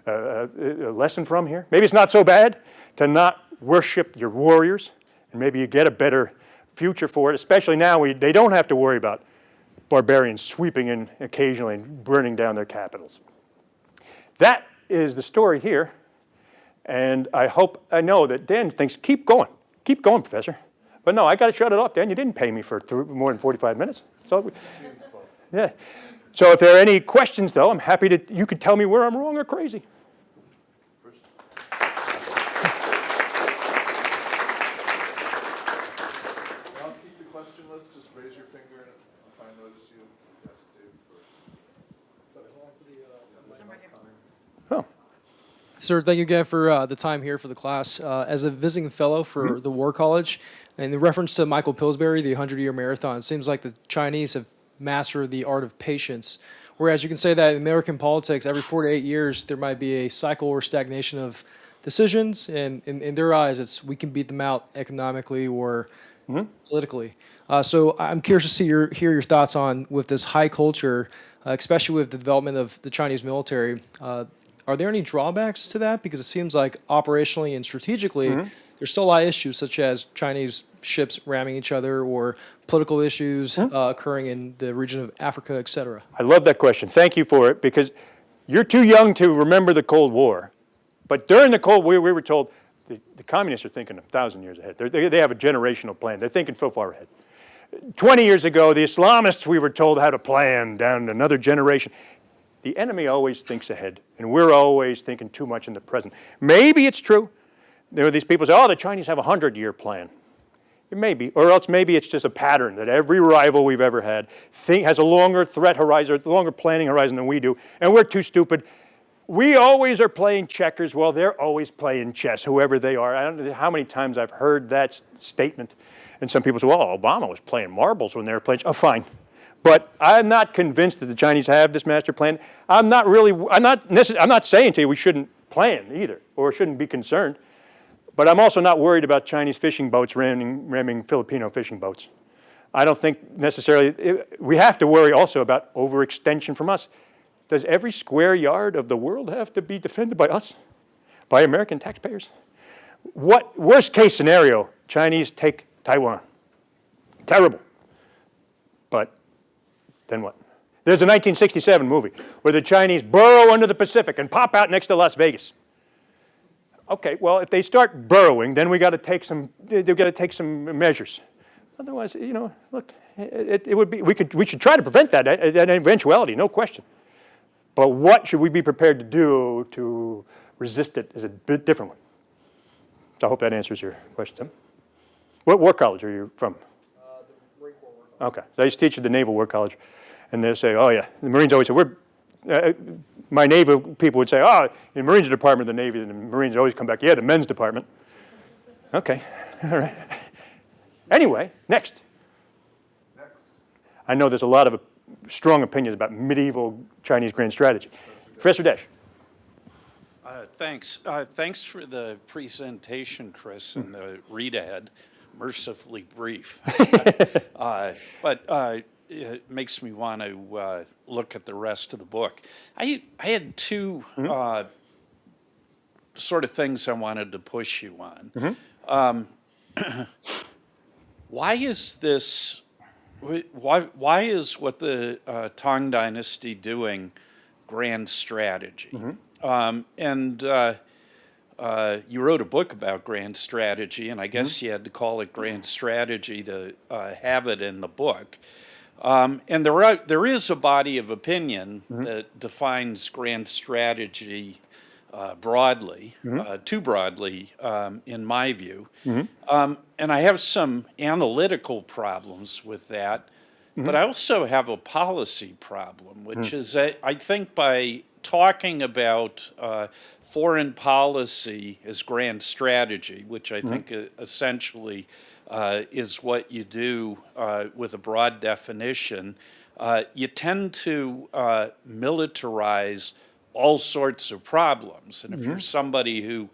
a lesson from here. Maybe it's not so bad to not worship your warriors, and maybe you get a better future for it, especially now they don't have to worry about barbarians sweeping in occasionally and burning down their capitals. That is the story here, and I know that Dan thinks, keep going, Professor. But no, I got to shut it off, Dan. You didn't pay me for more than 45 minutes. Yeah. So if there are any questions, though, I'm happy you could tell me where I'm wrong or crazy. I'll keep the question list. Just raise your finger, and if I notice you, yes, Dave first. Oh. Sir, thank you again for the time here for the class. As a visiting fellow for the War College, and in reference to Michael Pillsbury, the 100-year marathon, it seems like the Chinese have mastered the art of patience. Whereas you can say that in American politics, every 4 to 8 years, there might be a cycle or stagnation of decisions, and in their eyes, it's we can beat them out economically or politically. So I'm curious to hear your thoughts on with this high culture, especially with the development of the Chinese military. Are there any drawbacks to that? Because it seems like operationally and strategically, there's still a lot of issues, such as Chinese ships ramming each other or political issues occurring in the region of Africa, et cetera. I love that question. Thank you for it, because you're too young to remember the Cold War. But during the Cold War, we were told the communists are thinking 1,000 years ahead. They have a generational plan. They're thinking so far ahead. 20 years ago, the Islamists, we were told, had a plan down another generation. The enemy always thinks ahead, and we're always thinking too much in the present. Maybe it's true. There are these people who say, oh, the Chinese have a 100-year plan. It may be, or else maybe it's just a pattern that every rival we've ever had has a longer threat horizon, longer planning horizon than we do, and we're too stupid. We always are playing checkers while they're always playing chess, whoever they are. I don't know how many times I've heard that statement, and some people say, well, Obama was playing marbles when they were playing. Oh, fine. But I'm not convinced that the Chinese have this master plan. I'm not saying to you we shouldn't plan either, or shouldn't be concerned. But I'm also not worried about Chinese fishing boats ramming Filipino fishing boats. I don't think necessarily, we have to worry also about overextension from us. Does every square yard of the world have to be defended by us? By American taxpayers? What worst case scenario, Chinese take Taiwan. Terrible. But then what? There's a 1967 movie where the Chinese burrow under the Pacific and pop out next to Las Vegas. Okay, well, if they start burrowing, then they've got to take some measures. Otherwise, look, it would be, we should try to prevent that eventuality, no question. But what should we be prepared to do to resist it is a bit different one. So I hope that answers your question, Tim. What war college are you from? The Marine Corps War College. Okay, so I used to teach at the Naval War College, and they'll say, oh yeah, the Marines always say, my Navy people would say, oh, the Marines are the Department of the Navy, and the Marines always come back, yeah, the men's department. Okay, all right. Anyway, next. I know there's a lot of strong opinions about medieval Chinese grand strategy. Professor Desch. Thanks. Thanks for the presentation, Chris, and the read ahead. Mercifully brief. But it makes me want to look at the rest of the book. I had two sort of things I wanted to push you on. Why is this? Why is what the Tang Dynasty doing grand strategy? And you wrote a book about grand strategy, and I guess you had to call it grand strategy to have it in the book. And there is a body of opinion that defines grand strategy broadly, too broadly, in my view. And I have some analytical problems with that, but I also have a policy problem, which is that I think by talking about foreign policy as grand strategy, which I think essentially is what you do with a broad definition, you tend to militarize all sorts of problems. And if you're somebody who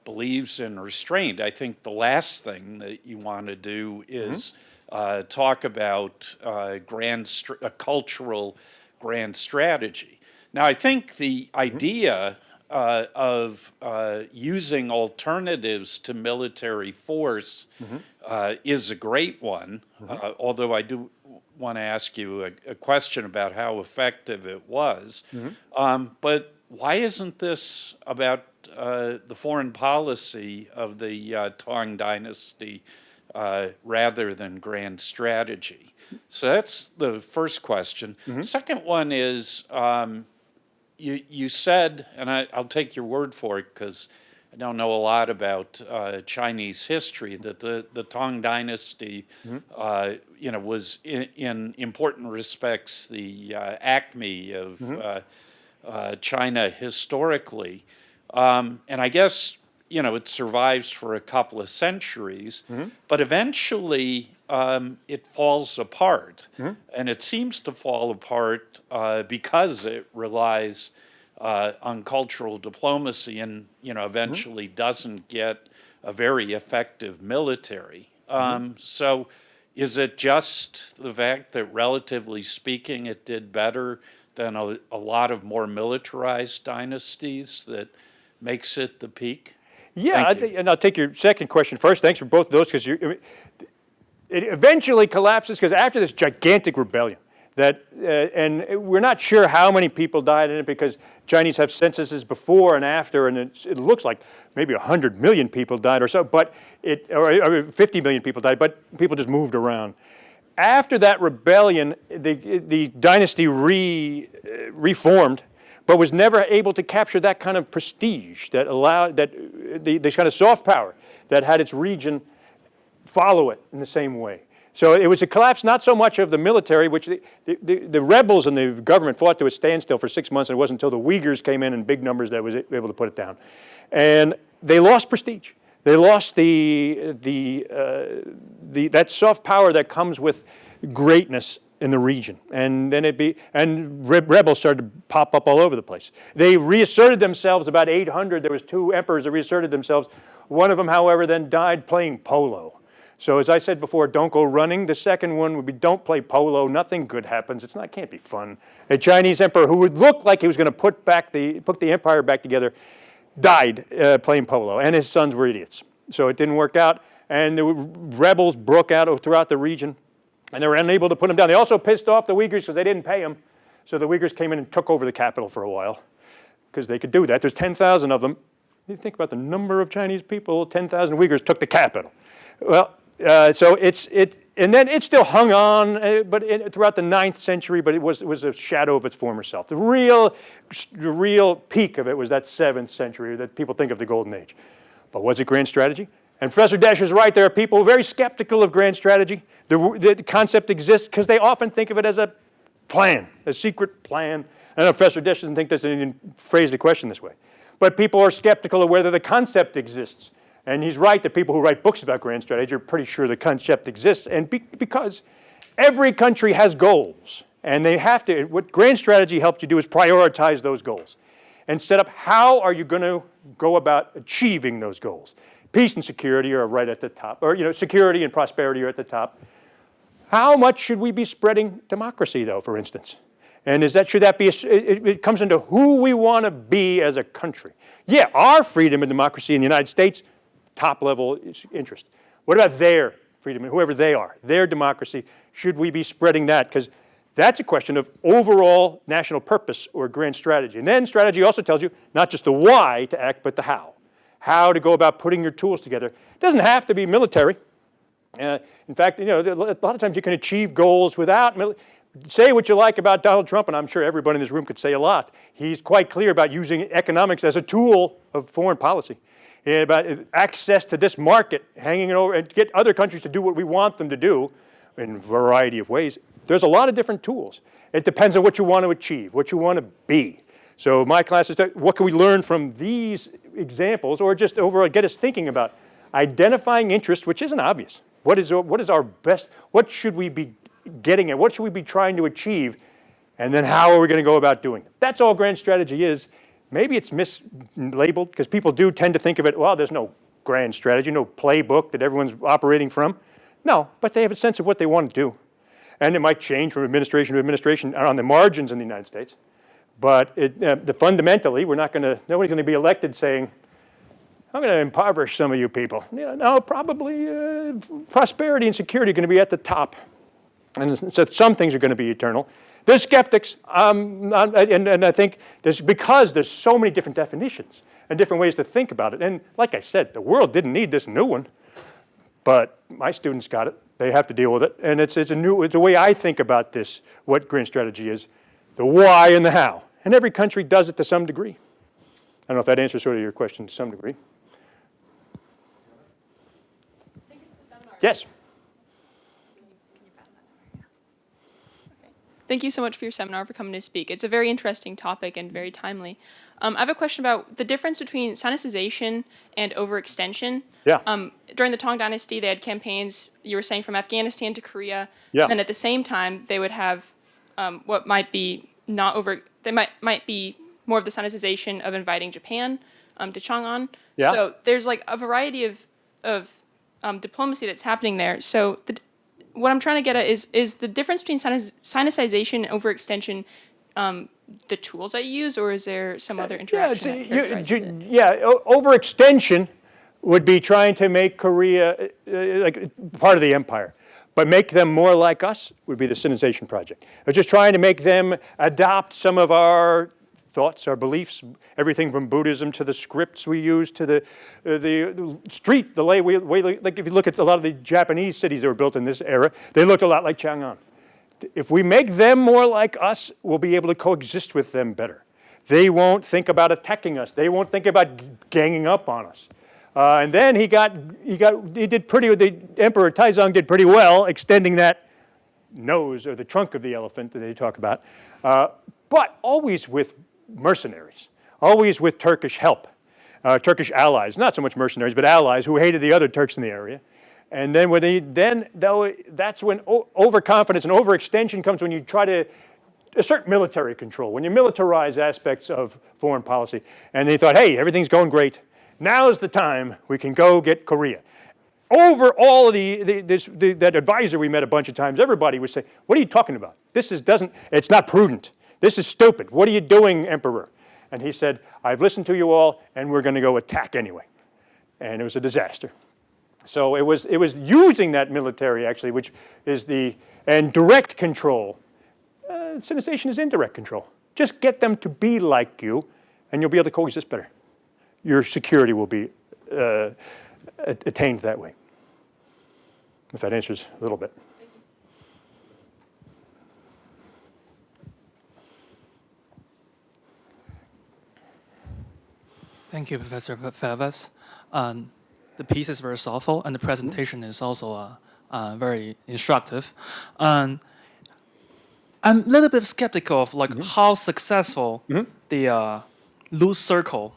believes in restraint. I think the last thing that you want to do is talk about a cultural grand strategy. Now, I think the idea of using alternatives to military force is a great one, although I do want to ask you a question about how effective it was. But why isn't this about the foreign policy of the Tang Dynasty rather than grand strategy? So that's the first question. Second one is, you said, and I'll take your word for it because I don't know a lot about Chinese history, that the Tang Dynasty, was in important respects the acme of China historically. And I guess, it survives for a couple of centuries, but eventually it falls apart. And it seems to fall apart because it relies on cultural diplomacy and, eventually doesn't get a very effective military. So is it just the fact that, relatively speaking, it did better than a lot of more militarized dynasties that makes it the peak? Yeah, and I'll take your second question first. Thanks for both of those, because it eventually collapses because after this gigantic rebellion, and we're not sure how many people died in it because Chinese have censuses before and after, and it looks like maybe 100 million people died or so, but or 50 million people died, but people just moved around. After that rebellion, the dynasty reformed, but was never able to capture that kind of prestige that allowed this kind of soft power that had its region follow it in the same way. So it was a collapse not so much of the military, which the rebels and the government fought to a standstill for 6 months, and it wasn't until the Uyghurs came in big numbers that was able to put it down. And they lost prestige. They lost that soft power that comes with greatness in the region, and then rebels started to pop up all over the place. They reasserted themselves about 800. There was 2 emperors that reasserted themselves. One of them, however, then died playing polo. So as I said before, don't go running. The second one would be don't play polo. Nothing good happens. It can't be fun. A Chinese emperor who would look like he was going to put the empire back together died playing polo, and his sons were idiots. So it didn't work out, and the rebels broke out throughout the region, and they were unable to put them down. They also pissed off the Uyghurs because they didn't pay them. So the Uyghurs came in and took over the capital for a while because they could do that. There's 10,000 of them. You think about the number of Chinese people, 10,000 Uyghurs took the capital. Well, and then it still hung on, throughout the 9th century, but it was a shadow of its former self. The real peak of it was that 7th century that people think of the Golden Age. But was it grand strategy? And Professor Desch is right. There are people very skeptical of grand strategy. The concept exists because they often think of it as a plan, a secret plan. I know Professor Desch doesn't think this, and he didn't phrase the question this way. But people are skeptical of whether the concept exists. And he's right that people who write books about grand strategy are pretty sure the concept exists, and because every country has goals, and they have to. What grand strategy helps you do is prioritize those goals and set up how are you going to go about achieving those goals. Peace and security are right at the top, or security and prosperity are at the top. How much should we be spreading democracy, though, for instance? And should that be, it comes into who we want to be as a country. Yeah, our freedom and democracy in the United States, top level interest. What about their freedom, and whoever they are, their democracy? Should we be spreading that? Because that's a question of overall national purpose or grand strategy. And then strategy also tells you not just the why to act, but the how. How to go about putting your tools together. It doesn't have to be military. In fact, a lot of times you can achieve goals without say what you like about Donald Trump, and I'm sure everybody in this room could say a lot. He's quite clear about using economics as a tool of foreign policy, and about access to this market, hanging it over, and get other countries to do what we want them to do in a variety of ways. There's a lot of different tools. It depends on what you want to achieve, what you want to be. So my class is what can we learn from these examples, or just overall get us thinking about identifying interest, which isn't obvious. What is our best, what should we be getting at, what should we be trying to achieve, and then how are we going to go about doing it? That's all grand strategy is. Maybe it's mislabeled because people do tend to think of it, well, there's no grand strategy, no playbook that everyone's operating from. No, but they have a sense of what they want to do. And it might change from administration to administration on the margins in the United States. But fundamentally, nobody's going to be elected saying, I'm going to impoverish some of you people. No, probably prosperity and security are going to be at the top. And so some things are going to be eternal. There's skeptics, and I think because there's so many different definitions and different ways to think about it. And like I said, the world didn't need this new one, but my students got it. They have to deal with it. And it's a way I think about this, what grand strategy is, the why and the how. And every country does it to some degree. I don't know if that answers sort of your question to some degree. Thank you for the seminar. Yes. Thank you so much for your seminar, for coming to speak. It's a very interesting topic and very timely. I have a question about the difference between sinicization and overextension. Yeah. During the Tang Dynasty, they had campaigns, you were saying, from Afghanistan to Korea. Yeah. And then at the same time, they would have what might be might be more of the sinicization of inviting Japan to Chang'an. Yeah. So there's like a variety of diplomacy that's happening there. So what I'm trying to get at is the difference between sinicization and overextension the tools I use, or is there some other interaction that characterizes it? Overextension would be trying to make Korea like part of the empire. But make them more like us would be the sinicization project. Or just trying to make them adopt some of our thoughts, our beliefs, everything from Buddhism to the scripts we use to the street, the way like if you look at a lot of the Japanese cities that were built in this era, they looked a lot like Chang'an. If we make them more like us, we'll be able to coexist with them better. They won't think about attacking us. They won't think about ganging up on us. And then the Emperor Taizong did pretty well extending that nose or the trunk of the elephant that they talk about, but always with mercenaries, always with Turkish help, Turkish allies, not so much mercenaries, but allies who hated the other Turks in the area. And then that's when overconfidence and overextension comes, when you try to assert military control, when you militarize aspects of foreign policy. And they thought, hey, everything's going great. Now is the time we can go get Korea. Over all of that advisor we met a bunch of times, everybody would say, what are you talking about? It's not prudent. This is stupid. What are you doing, Emperor? And he said, I've listened to you all, and we're going to go attack anyway. And it was a disaster. So it was using that military, actually, which is and direct control. Sinicization is indirect control. Just get them to be like you, and you'll be able to coexist better. Your security will be attained that way. If that answers a little bit. Thank you, Professor Fettweis. The piece is very thoughtful, and the presentation is also very instructive. I'm a little bit skeptical of how successful the loose circle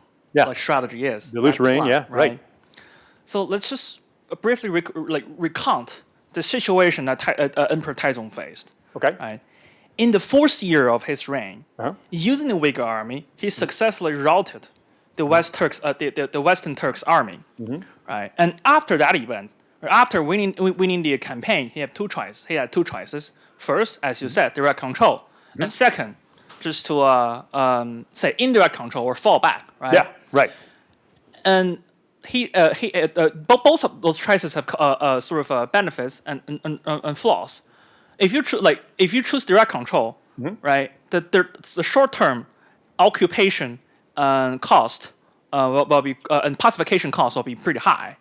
strategy is. The loose rein, right. So let's just briefly recount the situation that Emperor Taizong faced. Okay. Right. In the fourth year of his reign, using the Uyghur army, he successfully routed the Western Turks army. Right. And after that event, after winning the campaign, he had two choices. First, as you said, direct control, and second, just to say indirect control or fall back. Right. Yeah. Right. And both of those choices have sort of benefits and flaws. If you choose direct control, right, the short-term occupation cost will be and pacification cost will be pretty high.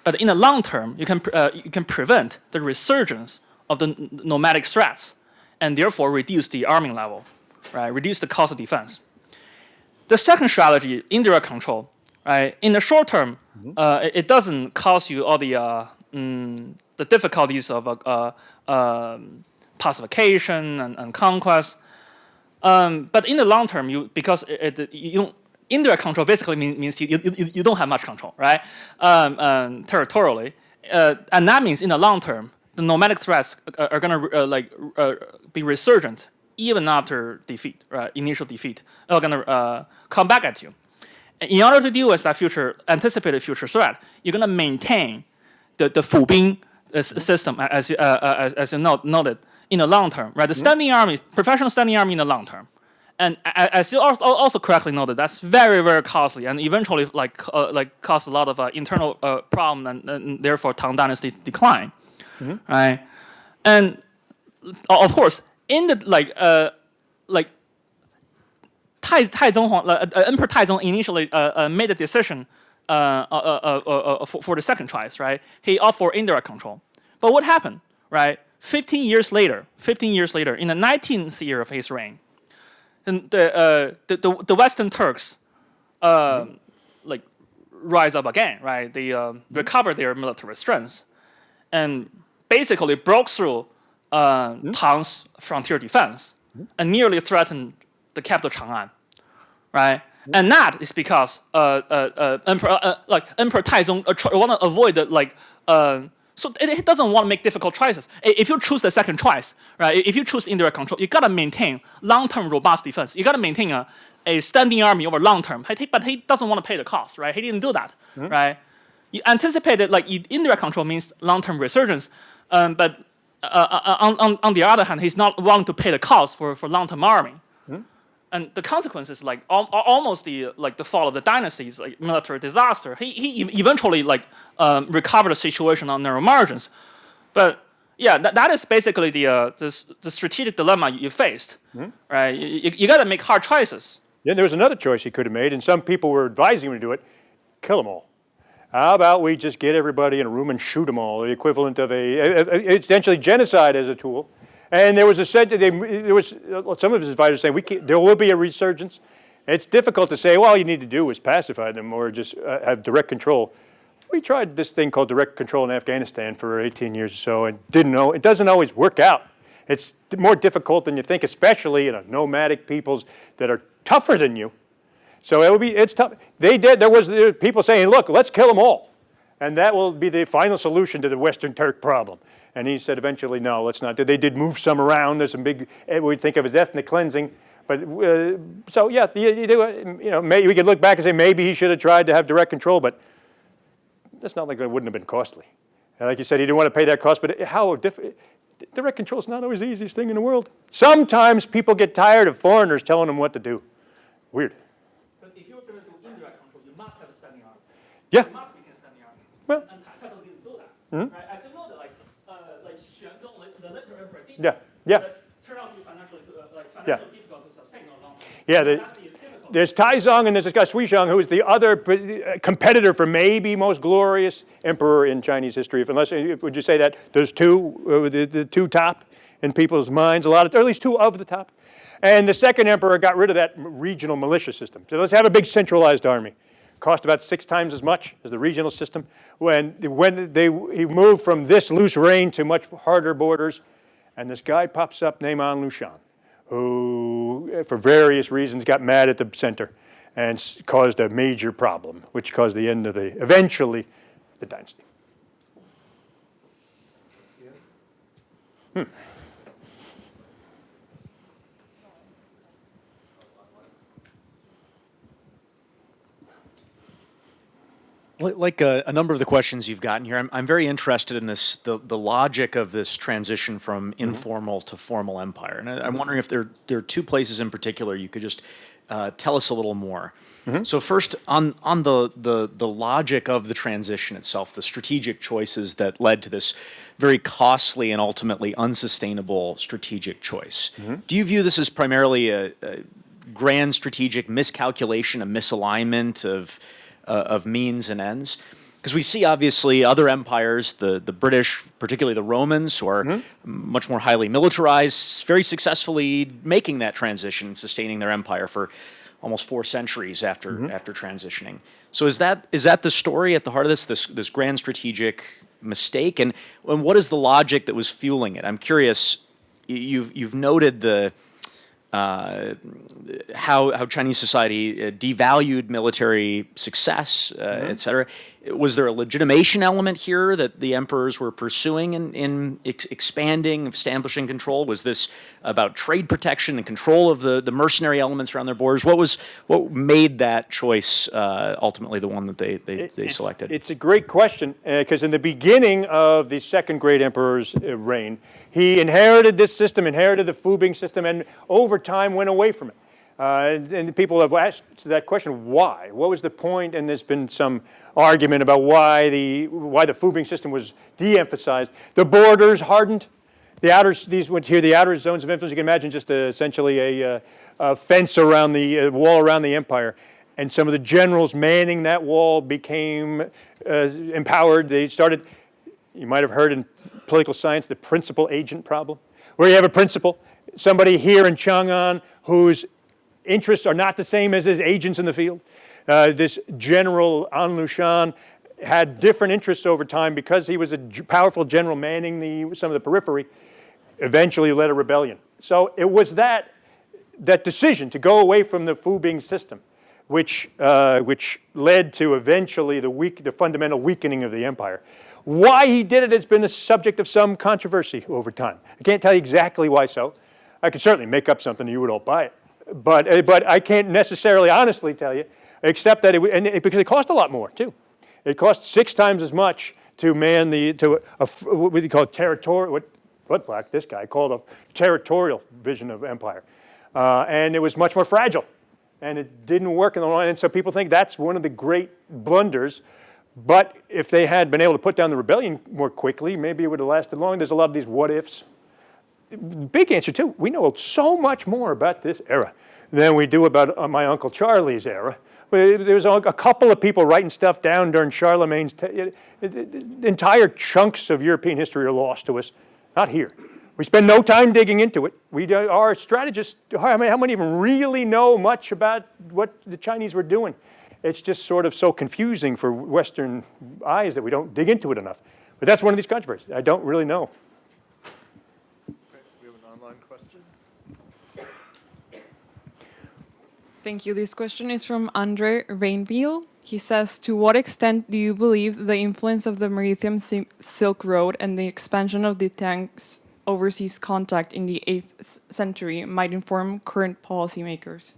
But in the long term, you can prevent the resurgence of the nomadic threats, and therefore reduce the arming level, right? Reduce the cost of defense. The second strategy, indirect control, right? In the short term, it doesn't cause you all the difficulties of pacification and conquest. But in the long term, because indirect control basically means you don't have much control, right? Territorially, and that means in the long term, the nomadic threats are going to be resurgent even after defeat, right, initial defeat, are gonna come back at you. In order to deal with that anticipated future threat, you're gonna maintain the Fubing system as you noted in the long term, right? The standing army, professional standing army in the long term, and as you also correctly noted, that's very, very costly, and eventually cause a lot of internal problem, and therefore Tang Dynasty decline, right? And of course, in the Emperor Taizong initially made the decision for the second choice, right? He opted for indirect control. But what happened, right? 15 years later, in the 19th year of his reign, then the Western Turks rise up again, right? They recover their military strength and basically broke through Tang's frontier defense and nearly threatened the capital Chang'an, right? And that is because Emperor Taizong want to avoid so he doesn't want to make difficult choices. If you choose the second choice, right? If you choose indirect control, you gotta maintain long-term robust defense. You gotta maintain a standing army over long term. But he doesn't want to pay the cost, right? He didn't do that, right? You anticipated indirect control means long-term resurgence, but on the other hand, he's not willing to pay the cost for long-term arming. And the consequences, almost the fall of the dynasties, military disaster. He eventually recovered the situation on narrow margins, but yeah, that is basically the strategic dilemma you faced, right? You got to make hard choices. Then there was another choice he could have made, and some people were advising him to do it: kill them all. How about we just get everybody in a room and shoot them all? The equivalent of essentially genocide as a tool. And there was some of his advisors saying there will be a resurgence. It's difficult to say, well, all you need to do is pacify them or just have direct control. We tried this thing called direct control in Afghanistan for 18 years or so and didn't know. It doesn't always work out. It's more difficult than you think, especially nomadic peoples that are tougher than you. So it's tough. There was people saying, look, let's kill them all. And that will be the final solution to the Western Turk problem. And he said eventually, no, let's not do. They did move some around. There's some big, we think of as ethnic cleansing. But so yeah, maybe we could look back and say maybe he should have tried to have direct control, but that's not like it wouldn't have been costly. And like you said, he didn't want to pay that cost, but direct control is not always the easiest thing in the world. Sometimes people get tired of foreigners telling them what to do. Weird. But if you're going to do indirect control, you must have a standing army. Yeah. You must become a standing army. Well. And Taizong didn't do that. Right? As you know, the later emperor did Yeah. Yeah. Turned out to be financially difficult to sustain no longer. Yeah. There's Taizong and there's this guy Suizong, who is the other competitor for maybe most glorious emperor in Chinese history. Would you say that there's two, the two top in people's minds, or at least two of the top? And the second emperor got rid of that regional militia system. So let's have a big centralized army. Cost about 6 times as much as the regional system. When he moved from this loose reign to much harder borders, and this guy pops up named An Lushan, who, for various reasons, got mad at the center and caused a major problem, which caused the end of eventually, the dynasty. Like a number of the questions you've gotten here, I'm very interested in the logic of this transition from informal to formal empire. And I'm wondering if there are two places in particular you could just tell us a little more. So first, on the logic of the transition itself, the strategic choices that led to this very costly and ultimately unsustainable strategic choice. Do you view this as primarily a grand strategic miscalculation, a misalignment of means and ends? Because we see, obviously, other empires, the British, particularly the Romans, who are much more highly militarized, very successfully making that transition and sustaining their empire for almost 4 centuries after transitioning. So is that the story at the heart of this grand strategic mistake? And what is the logic that was fueling it? I'm curious. You've noted the how Chinese society devalued military success, et cetera. Was there a legitimation element here that the emperors were pursuing in expanding, establishing control? Was this about trade protection and control of the mercenary elements around their borders? What made that choice ultimately the one that they selected? It's a great question, because in the beginning of the second great emperor's reign, he inherited this system, inherited the Fubing system, and over time went away from it. And people have asked that question, why? What was the point? And there's been some argument about why the Fubing system was de-emphasized. The borders hardened. The outer zones of influence. You can imagine just essentially a fence around the wall around the empire. And some of the generals manning that wall became empowered. They started, you might have heard in political science, the principal agent problem, where you have a principal, somebody here in Chang'an whose interests are not the same as his agents in the field. This general An Lushan had different interests over time because he was a powerful general manning some of the periphery, eventually led a rebellion. So it was that decision to go away from the Fubing system which led to eventually the fundamental weakening of the empire. Why he did it has been the subject of some controversy over time. I can't tell you exactly why so. I could certainly make up something and you would all buy it. But I can't necessarily honestly tell you, except that because it cost a lot more too. It cost 6 times as much to man what do you call it, territorial, what Black, this guy called a territorial vision of empire. And it was much more fragile. And it didn't work in the long run. And so people think that's one of the great blunders. But if they had been able to put down the rebellion more quickly, maybe it would have lasted longer. There's a lot of these what ifs. Big answer too, we know so much more about this era than we do about my Uncle Charlie's era. There's a couple of people writing stuff down during Charlemagne's. Entire chunks of European history are lost to us, not here. We spend no time digging into it. Our strategists, how many even really know much about what the Chinese were doing? It's just sort of so confusing for Western eyes that we don't dig into it enough. But that's one of these controversies. I don't really know. Okay, we have an online question. Thank you. This question is from Andre Rainville. He says, to what extent do you believe the influence of the Maritime Silk Road and the expansion of the Tang's overseas contact in the 8th century might inform current policymakers?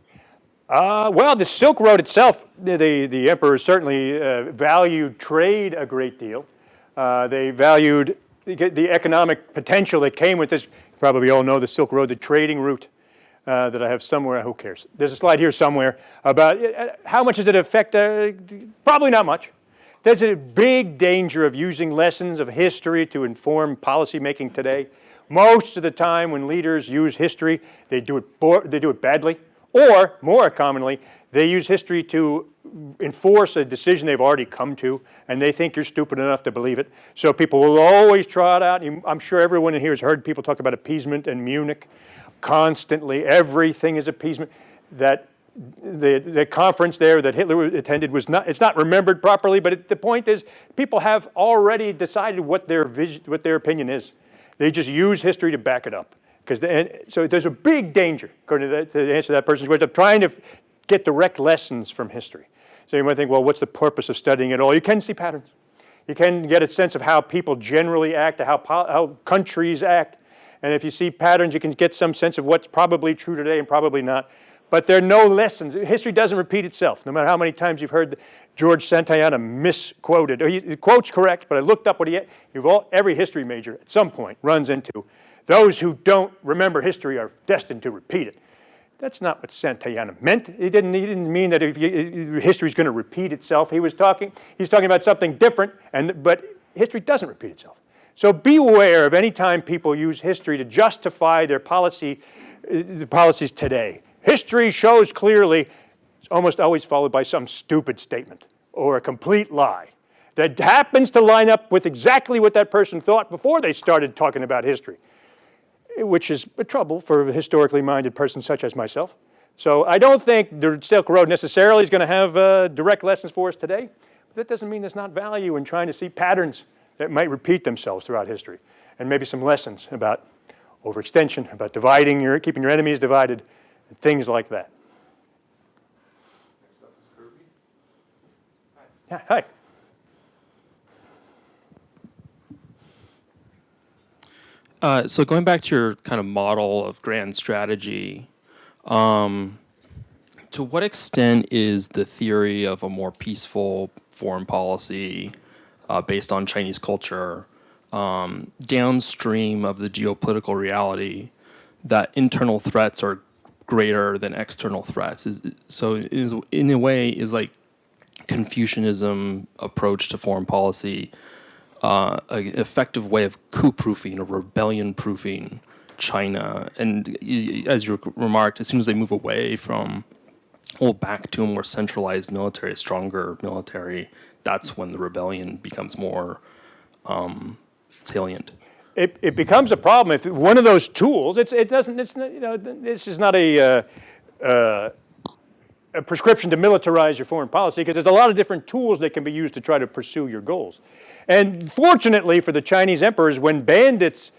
Well, the Silk Road itself, the emperors certainly valued trade a great deal. They valued the economic potential that came with this. You probably all know the Silk Road, the trading route that I have somewhere. Who cares? There's a slide here somewhere about how much does it affect? Probably not much. There's a big danger of using lessons of history to inform policy making today. Most of the time when leaders use history, they do it badly. Or, more commonly, they use history to enforce a decision they've already come to, and they think you're stupid enough to believe it. So people will always trot out. I'm sure everyone in here has heard people talk about appeasement in Munich constantly. Everything is appeasement. That the conference there that Hitler attended it's not remembered properly, but the point is people have already decided what their opinion is. They just use history to back it up. So there's a big danger, according to answer that person's question, of trying to get direct lessons from history. So you might think, well, what's the purpose of studying it all? You can see patterns. You can get a sense of how people generally act, how countries act. And if you see patterns, you can get some sense of what's probably true today and probably not. But there are no lessons. History doesn't repeat itself. No matter how many times you've heard George Santayana misquoted. The quote's correct, but I looked up what every history major at some point runs into. Those who don't remember history are destined to repeat it. That's not what Santayana meant. He didn't mean that history is going to repeat itself. He's talking about something different, but history doesn't repeat itself. So beware of any time people use history to justify their policies today. History shows clearly, it's almost always followed by some stupid statement or a complete lie that happens to line up with exactly what that person thought before they started talking about history, which is a trouble for a historically minded person such as myself. So I don't think the Silk Road necessarily is going to have direct lessons for us today, but that doesn't mean there's not value in trying to see patterns that might repeat themselves throughout history, and maybe some lessons about overextension, about keeping your enemies divided, things like that. Next up is Kirby. Yeah, hi. So going back to your kind of model of grand strategy, to what extent is the theory of a more peaceful foreign policy based on Chinese culture downstream of the geopolitical reality that internal threats are greater than external threats? In a way, is like Confucianism approach to foreign policy an effective way of coup-proofing or rebellion-proofing China? And as you remarked, as soon as they move away from, back to a more centralized military, a stronger military, that's when the rebellion becomes more salient. It becomes a problem if one of those tools. It doesn't. It's not, this is not a prescription to militarize your foreign policy, because there's a lot of different tools that can be used to try to pursue your goals. And fortunately for the Chinese emperors, when bandits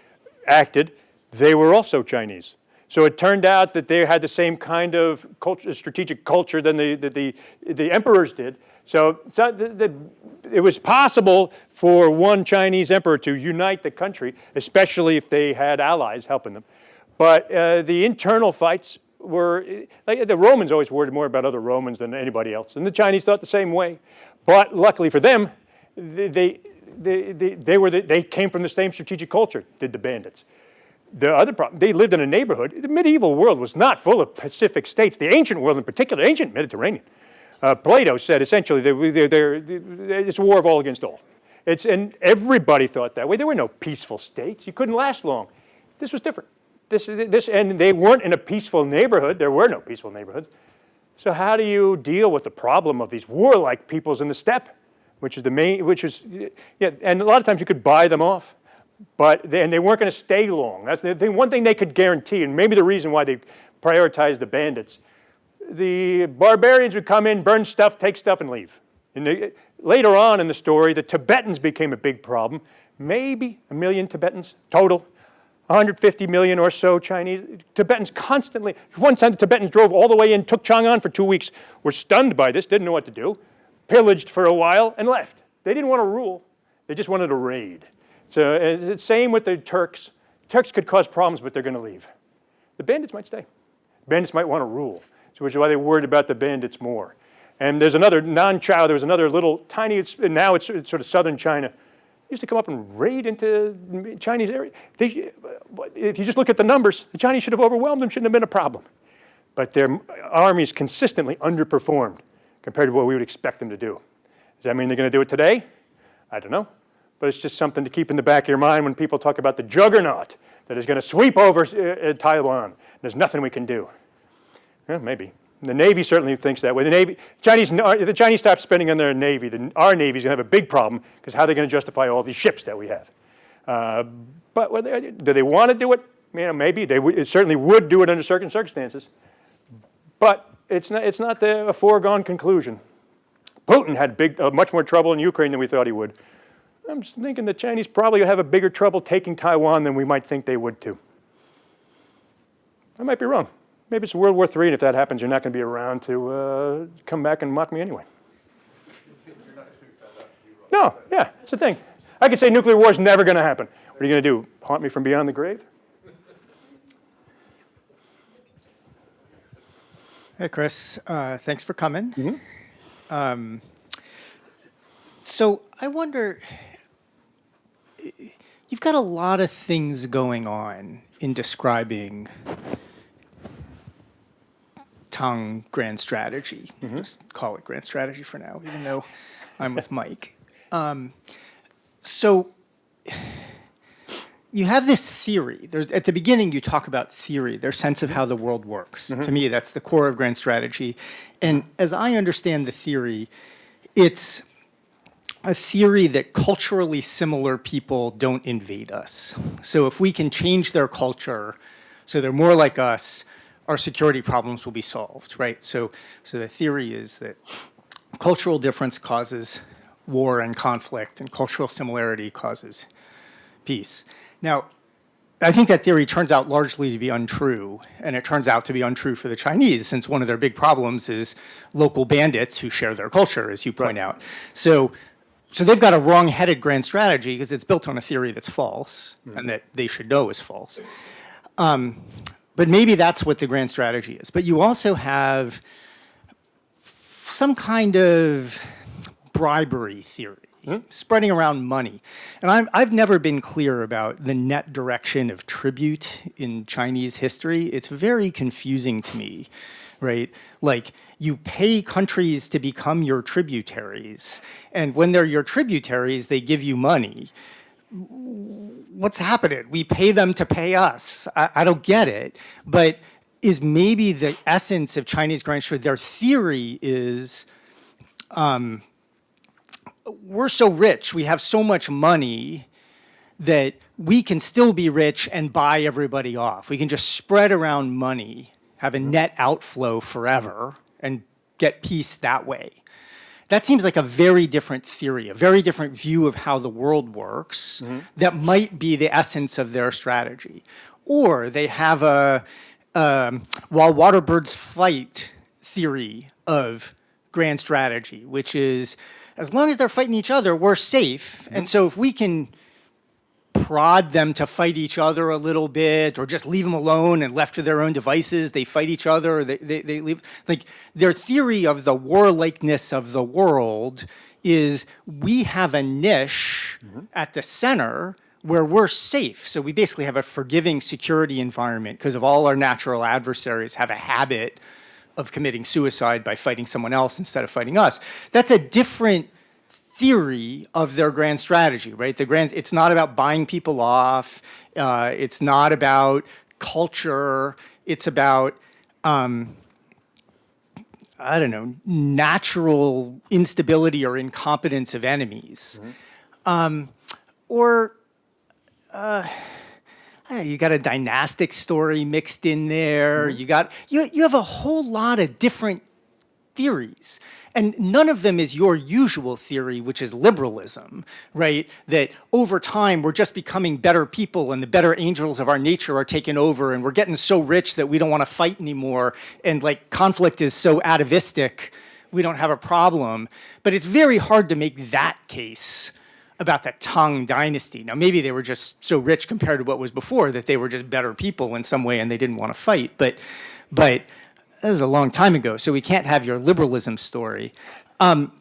acted, they were also Chinese. So it turned out that they had the same kind of strategic culture than the emperors did. So it was possible for one Chinese emperor to unite the country, especially if they had allies helping them. But the internal fights were, like the Romans always worried more about other Romans than anybody else, and the Chinese thought the same way. But luckily for them, they came from the same strategic culture, did the bandits. The other problem, they lived in a neighborhood. The medieval world was not full of Pacific states. The ancient world in particular, ancient Mediterranean. Plato said essentially it's a war of all against all. And everybody thought that way. There were no peaceful states. You couldn't last long. This was different. And they weren't in a peaceful neighborhood. There were no peaceful neighborhoods. So how do you deal with the problem of these warlike peoples in the steppe, and a lot of times you could buy them off, but they weren't going to stay long. That's the thing. One thing they could guarantee, and maybe the reason why they prioritized the bandits, the barbarians would come in, burn stuff, take stuff, and leave. And later on in the story, the Tibetans became a big problem. Maybe 1 million Tibetans total. 150 million or so Chinese. Tibetans constantly, one time the Tibetans drove all the way in, took Chang'an for 2 weeks, were stunned by this, didn't know what to do, pillaged for a while, and left. They didn't want to rule. They just wanted to raid. So it's the same with the Turks. Turks could cause problems, but they're going to leave. The bandits might stay. Bandits might want to rule, which is why they worried about the bandits more. And there's another Nanchao, there was another little tiny, now it's sort of southern China, used to come up and raid into Chinese area. If you just look at the numbers, the Chinese should have overwhelmed them, shouldn't have been a problem. But their armies consistently underperformed compared to what we would expect them to do. Does that mean they're going to do it today? I don't know. But it's just something to keep in the back of your mind when people talk about the juggernaut that is going to sweep over Taiwan. There's nothing we can do. Well, maybe. The Navy certainly thinks that way. The Chinese stop spending on their Navy, our Navy's going to have a big problem, because how are they going to justify all these ships that we have? But do they want to do it? Maybe. It certainly would do it under certain circumstances. But it's not a foregone conclusion. Putin had much more trouble in Ukraine than we thought he would. I'm just thinking the Chinese probably would have a bigger trouble taking Taiwan than we might think they would too. I might be wrong. Maybe it's World War III, and if that happens, you're not going to be around to come back and mock me anyway. No, yeah, that's the thing. I could say nuclear war is never going to happen. What are you going to do, haunt me from beyond the grave? Hey, Chris. Thanks for coming. Mm-hmm. So I wonder, you've got a lot of things going on in describing Tang grand strategy. Mm-hmm. Just call it grand strategy for now, even though I'm with Mike. So you have this theory. At the beginning, you talk about theory, their sense of how the world works. Mm-hmm. To me, that's the core of grand strategy. And as I understand the theory, it's a theory that culturally similar people don't invade us. So if we can change their culture so they're more like us, our security problems will be solved, right? So the theory is that cultural difference causes war and conflict, and cultural similarity causes peace. Now, I think that theory turns out largely to be untrue, and it turns out to be untrue for the Chinese, since one of their big problems is local bandits who share their culture, as you point out. So they've got a wrong-headed grand strategy because it's built on a theory that's false and that they should know is false. But maybe that's what the grand strategy is. But you also have some kind of bribery theory. Spreading around money. And I've never been clear about the net direction of tribute in Chinese history. It's very confusing to me, right? Like, you pay countries to become your tributaries, and when they're your tributaries, they give you money. What's happening? We pay them to pay us. I don't get it. But is maybe the essence of Chinese grand strategy, their theory is, we're so rich, we have so much money that we can still be rich and buy everybody off. We can just spread around money, have a net outflow forever, and get peace that way. That seems like a very different theory, a very different view of how the world works that might be the essence of their strategy. Or they have a while water birds fight theory of grand strategy, which is, as long as they're fighting each other, we're safe. And so if we can prod them to fight each other a little bit, or just leave them alone and left to their own devices, they fight each other, or they leave. Like, their theory of the warlikeness of the world is, we have a niche at the center where we're safe. So we basically have a forgiving security environment because of all our natural adversaries have a habit of committing suicide by fighting someone else instead of fighting us. That's a different theory of their grand strategy, right? It's not about buying people off. It's not about culture. It's about, I don't know, natural instability or incompetence of enemies. You got a dynastic story mixed in there. You have a whole lot of different theories. And none of them is your usual theory, which is liberalism, right? That over time, we're just becoming better people and the better angels of our nature are taken over and we're getting so rich that we don't want to fight anymore. And like, conflict is so atavistic, we don't have a problem. But it's very hard to make that case about the Tang Dynasty. Now, maybe they were just so rich compared to what was before that they were just better people in some way and they didn't want to fight. But that was a long time ago, so we can't have your liberalism story. I'm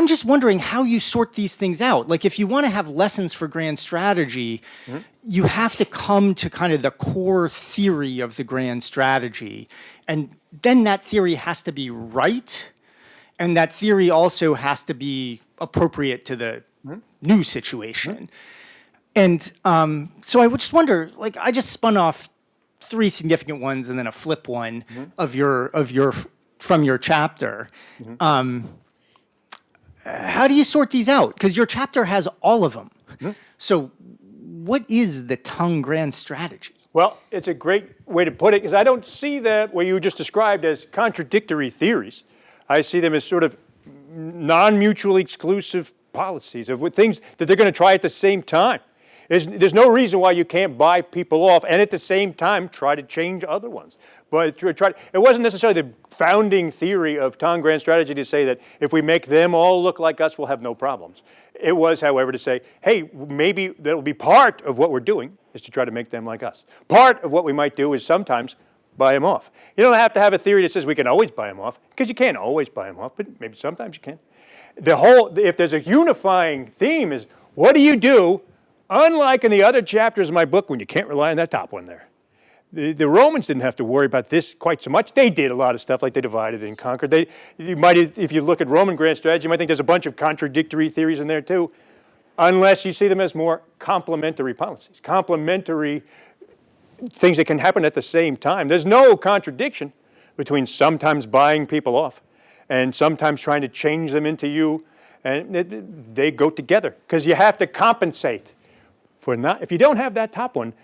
just wondering how you sort these things out. Like, if you want to have lessons for grand strategy, you have to come to kind of the core theory of the grand strategy. And then that theory has to be right, and that theory also has to be appropriate to the new situation. And so I would just wonder, like, I just spun off 3 significant ones and then a flip one of from your chapter. How do you sort these out? Because your chapter has all of them. So what is the Tang grand strategy? Well, it's a great way to put it, because I don't see that what you just described as contradictory theories. I see them as sort of non-mutually exclusive policies of things that they're going to try at the same time. There's no reason why you can't buy people off and at the same time try to change other ones. But it wasn't necessarily the founding theory of Tang grand strategy to say that if we make them all look like us, we'll have no problems. It was, however, to say, hey, maybe that'll be part of what we're doing is to try to make them like us. Part of what we might do is sometimes buy them off. You don't have to have a theory that says we can always buy them off, because you can't always buy them off, but maybe sometimes you can. If there's a unifying theme is, what do you do, unlike in the other chapters of my book, when you can't rely on that top one there? The Romans didn't have to worry about this quite so much. They did a lot of stuff, like they divided and conquered. You might, if you look at Roman grand strategy, you might think there's a bunch of contradictory theories in there too, unless you see them as more complementary policies, complementary things that can happen at the same time. There's no contradiction between sometimes buying people off and sometimes trying to change them into you, and they go together, because you have to compensate for not. If you don't have that top one,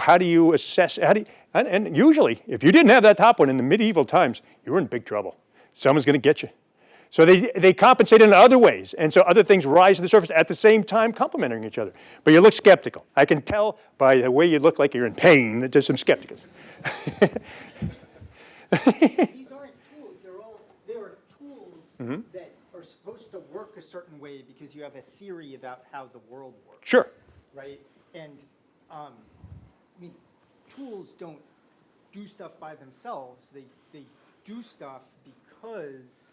how do you assess? And usually, if you didn't have that top one in the medieval times, you were in big trouble. Someone's going to get you. So they compensate in other ways, and so other things rise to the surface at the same time complementing each other. But you look skeptical. I can tell by the way you look like you're in pain that there's some skepticism. These aren't tools. They are tools that are supposed to work a certain way because you have a theory about how the world works. Sure. Right? And I mean, tools don't do stuff by themselves. They do stuff because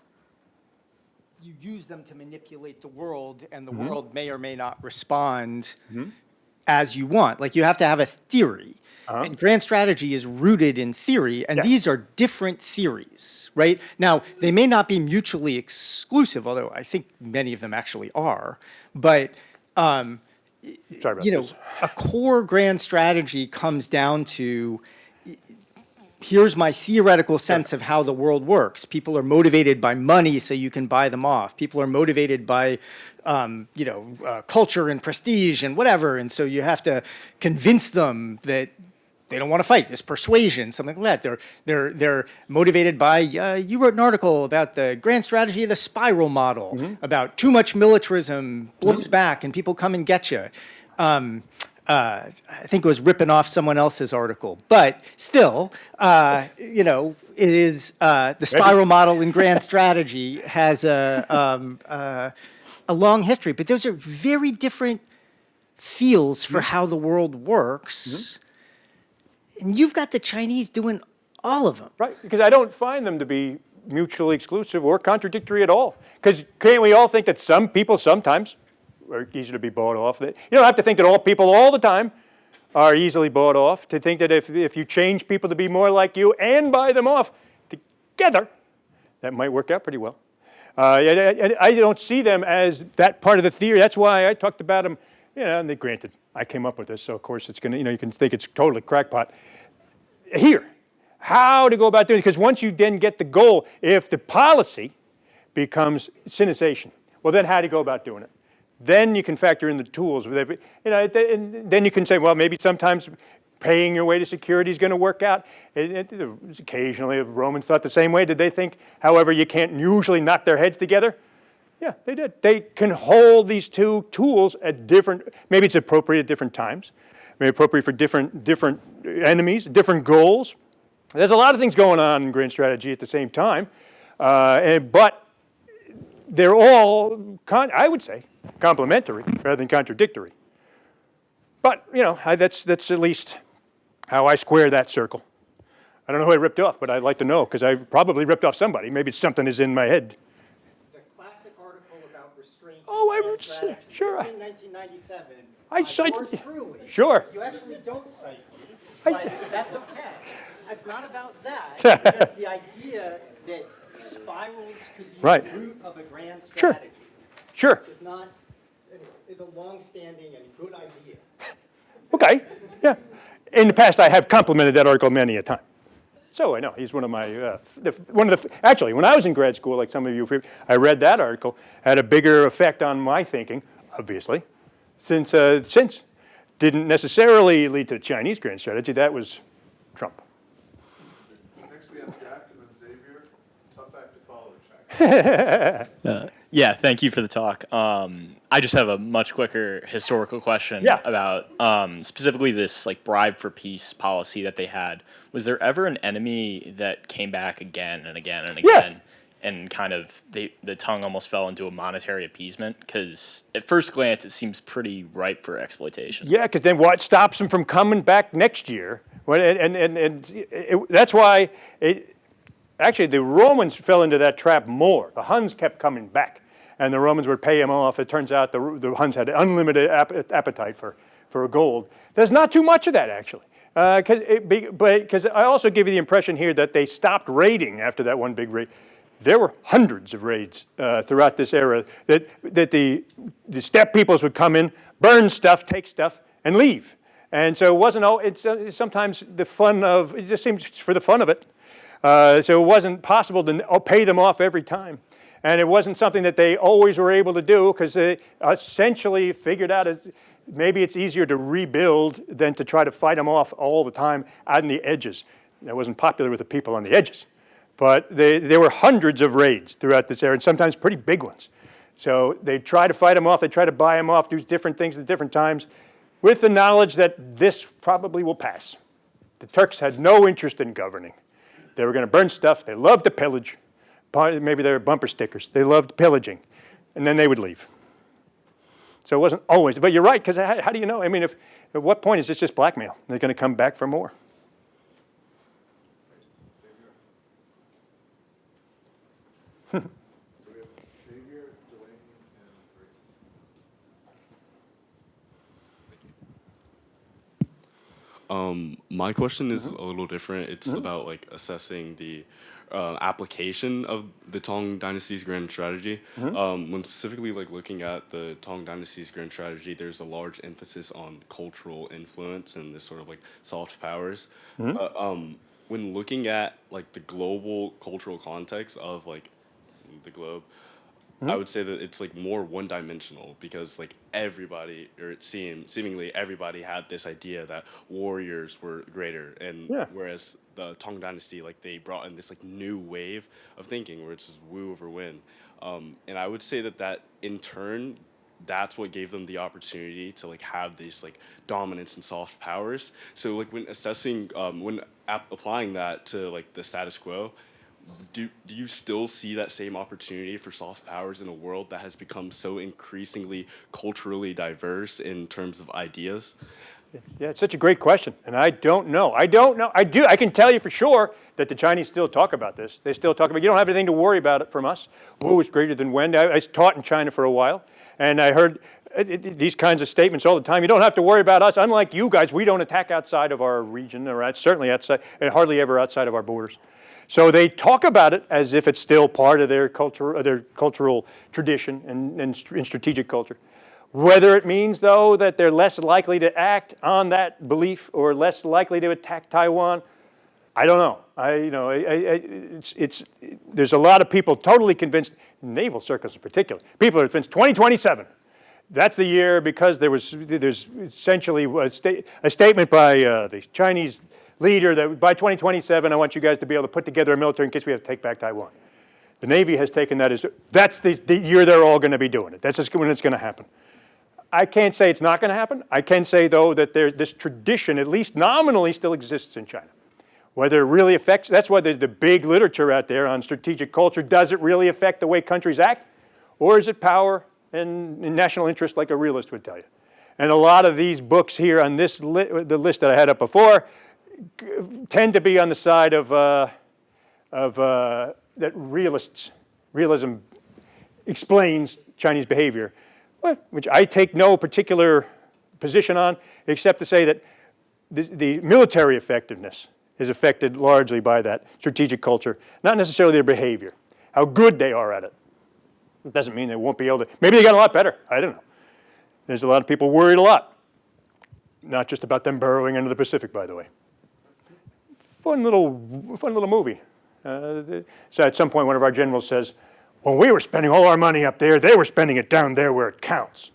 you use them to manipulate the world, and the world may or may not respond as you want. Like, you have to have a theory. And grand strategy is rooted in theory, and these are different theories, right? Now, they may not be mutually exclusive, although I think many of them actually are. But, Sorry about this. a core grand strategy comes down to, here's my theoretical sense of how the world works. People are motivated by money, so you can buy them off. People are motivated by, culture and prestige and whatever, and so you have to convince them that they don't want to fight. There's persuasion, something like that. They're motivated by. You wrote an article about the grand strategy of the spiral model, about too much militarism blows back and people come and get you. I think it was ripping off someone else's article, but still, it is the spiral model in grand strategy has a long history. But those are very different feels for how the world works, and you've got the Chinese doing all of them. Right, because I don't find them to be mutually exclusive or contradictory at all. Because can't we all think that some people sometimes are easy to be bought off? You don't have to think that all people all the time are easily bought off. To think that if you change people to be more like you and buy them off together, that might work out pretty well. I don't see them as that part of the theory. That's why I talked about them. And granted, I came up with this, so of course it's going to, you can think it's totally crackpot. Here, how to go about doing it, because once you then get the goal, if the policy becomes sinicization, well, then how do you go about doing it? Then you can factor in the tools. And then you can say, well, maybe sometimes paying your way to security is going to work out. Occasionally, the Romans thought the same way. Did they think, however, you can't usually knock their heads together? Yeah, they did. They can hold these two tools at different, maybe it's appropriate at different times, maybe appropriate for different enemies, different goals. There's a lot of things going on in grand strategy at the same time, but they're all, I would say, complementary rather than contradictory. But, that's at least how I square that circle. I don't know who I ripped off, but I'd like to know, because I probably ripped off somebody. Maybe something is in my head. The classic article about restraint. Sure. In 1997. I cite. Yours truly. Sure. You actually don't cite me, but that's okay. It's not about that. It's just the idea that spirals could be the root of a grand strategy. Sure. Is a long-standing and good idea. Okay. Yeah. In the past, I have complimented that article many a time. So I know he's one of my actually, when I was in grad school, like some of you, I read that article, had a bigger effect on my thinking, obviously, since didn't necessarily lead to the Chinese grand strategy. That was Trump. Next we have Jack and then Xavier. Tough act to follow, Jack. Yeah, thank you for the talk. I just have a much quicker historical question about specifically this bribe for peace policy that they had. Was there ever an enemy that came back again and again and again, and kind of the Tang almost fell into a monetary appeasement? Because at first glance, it seems pretty ripe for exploitation. Yeah, because then what stops them from coming back next year? That's why actually the Romans fell into that trap more. The Huns kept coming back, and the Romans would pay them off. It turns out the Huns had unlimited appetite for gold. There's not too much of that, actually. Because I also give you the impression here that they stopped raiding after that one big raid. There were hundreds of raids throughout this era that the steppe peoples would come in, burn stuff, take stuff, and leave. And so it wasn't all, it's sometimes the fun of, it just seems for the fun of it. So it wasn't possible to pay them off every time. And it wasn't something that they always were able to do, because they essentially figured out maybe it's easier to rebuild than to try to fight them off all the time out in the edges. That wasn't popular with the people on the edges. But there were hundreds of raids throughout this area, and sometimes pretty big ones. So they try to fight them off, they try to buy them off, do different things at different times, with the knowledge that this probably will pass. The Turks had no interest in governing. They were going to burn stuff, they loved to pillage. Maybe they were bumper stickers. They loved pillaging, and then they would leave. So it wasn't always, but you're right, because how do you know? I mean, at what point is this just blackmail? They're going to come back for more. So we have Xavier, Delaney, and Grace. My question is a little different. It's about like assessing the application of the Tang Dynasty's grand strategy. When specifically like looking at the Tang Dynasty's grand strategy, there's a large emphasis on cultural influence and this sort of like soft powers. When looking at like the global cultural context of like the globe, I would say that it's like more one-dimensional because like everybody, or it seemingly everybody had this idea that warriors were greater, and whereas the Tang Dynasty, like they brought in this like new wave of thinking where it's just woo over win, and I would say that in turn, that's what gave them the opportunity to like have these like dominance and soft powers. So like when assessing, when applying that to like the status quo, do you still see that same opportunity for soft powers in a world that has become so increasingly culturally diverse in terms of ideas? Yeah, it's such a great question, and I don't know. I can tell you for sure that the Chinese still talk about this. They still talk about, you don't have anything to worry about it from us. Wu is greater than when. I taught in China for a while, and I heard these kinds of statements all the time. You don't have to worry about us. Unlike you guys, we don't attack outside of our region, or certainly outside, and hardly ever outside of our borders. So they talk about it as if it's still part of their culture, their cultural tradition and strategic culture. Whether it means, though, that they're less likely to act on that belief or less likely to attack Taiwan, I don't know. There's a lot of people totally convinced, naval circles in particular, people are convinced 2027. That's the year because there's essentially a statement by the Chinese leader that by 2027, I want you guys to be able to put together a military in case we have to take back Taiwan. The Navy has taken that as, that's the year they're all going to be doing it. That's just when it's going to happen. I can't say it's not going to happen. I can say, though, that this tradition, at least nominally, still exists in China. Whether it really affects, that's why the big literature out there on strategic culture, does it really affect the way countries act? Or is it power and national interest like a realist would tell you? And a lot of these books here on this the list that I had up before tend to be on the side of that realism explains Chinese behavior, which I take no particular position on, except to say that the military effectiveness is affected largely by that strategic culture, not necessarily their behavior, how good they are at it. It doesn't mean they won't be able to, maybe they got a lot better, I don't know. There's a lot of people worried a lot, not just about them burrowing into the Pacific, by the way. Fun little movie. So at some point, one of our generals says, when we were spending all our money up there, they were spending it down there where it counts.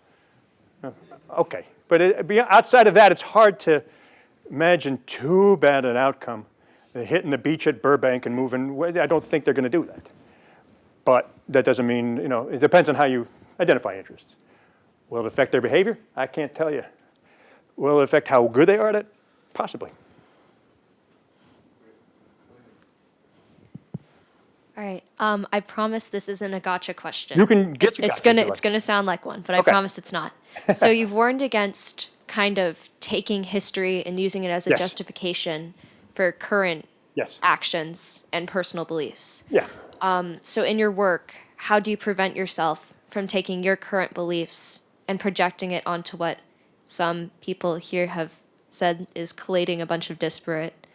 Okay, but outside of that, it's hard to imagine too bad an outcome. They're hitting the beach at Burbank and moving. I don't think they're going to do that. But that doesn't mean, it depends on how you identify interests. Will it affect their behavior? I can't tell you. Will it affect how good they are at it? Possibly. All right. I promise this isn't a gotcha question. You can get your gotcha. It's gonna sound like one, but I promise it's not. So you've warned against kind of taking history and using it as a justification for current actions and personal beliefs. Yeah. So in your work, how do you prevent yourself from taking your current beliefs and projecting it onto what some people here have said is collating a bunch of disparate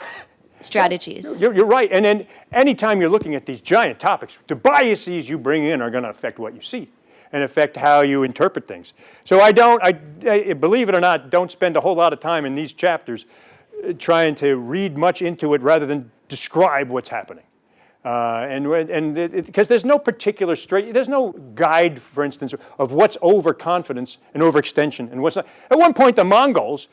strategies? You're right. And then anytime you're looking at these giant topics, the biases you bring in are going to affect what you see and affect how you interpret things. So I believe it or not, don't spend a whole lot of time in these chapters trying to read much into it rather than describe what's happening. Because there's no particular there's no guide, for instance, of what's overconfidence and overextension and what's not. At one point, the Mongols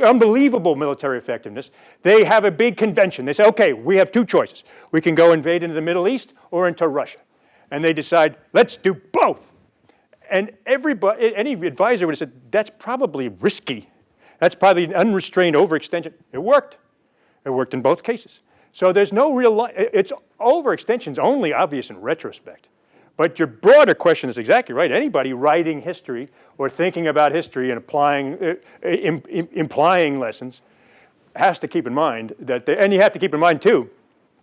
unbelievable military effectiveness. They have a big convention. They say, okay, we have two choices. We can go invade into the Middle East or into Russia. And they decide, let's do both. And any advisor would have said, that's probably risky. That's probably an unrestrained overextension. It worked. It worked in both cases. So there's no real, overextension's only obvious in retrospect. But your broader question is exactly right. Anybody writing history or thinking about history and implying lessons has to keep in mind that, and you have to keep in mind too,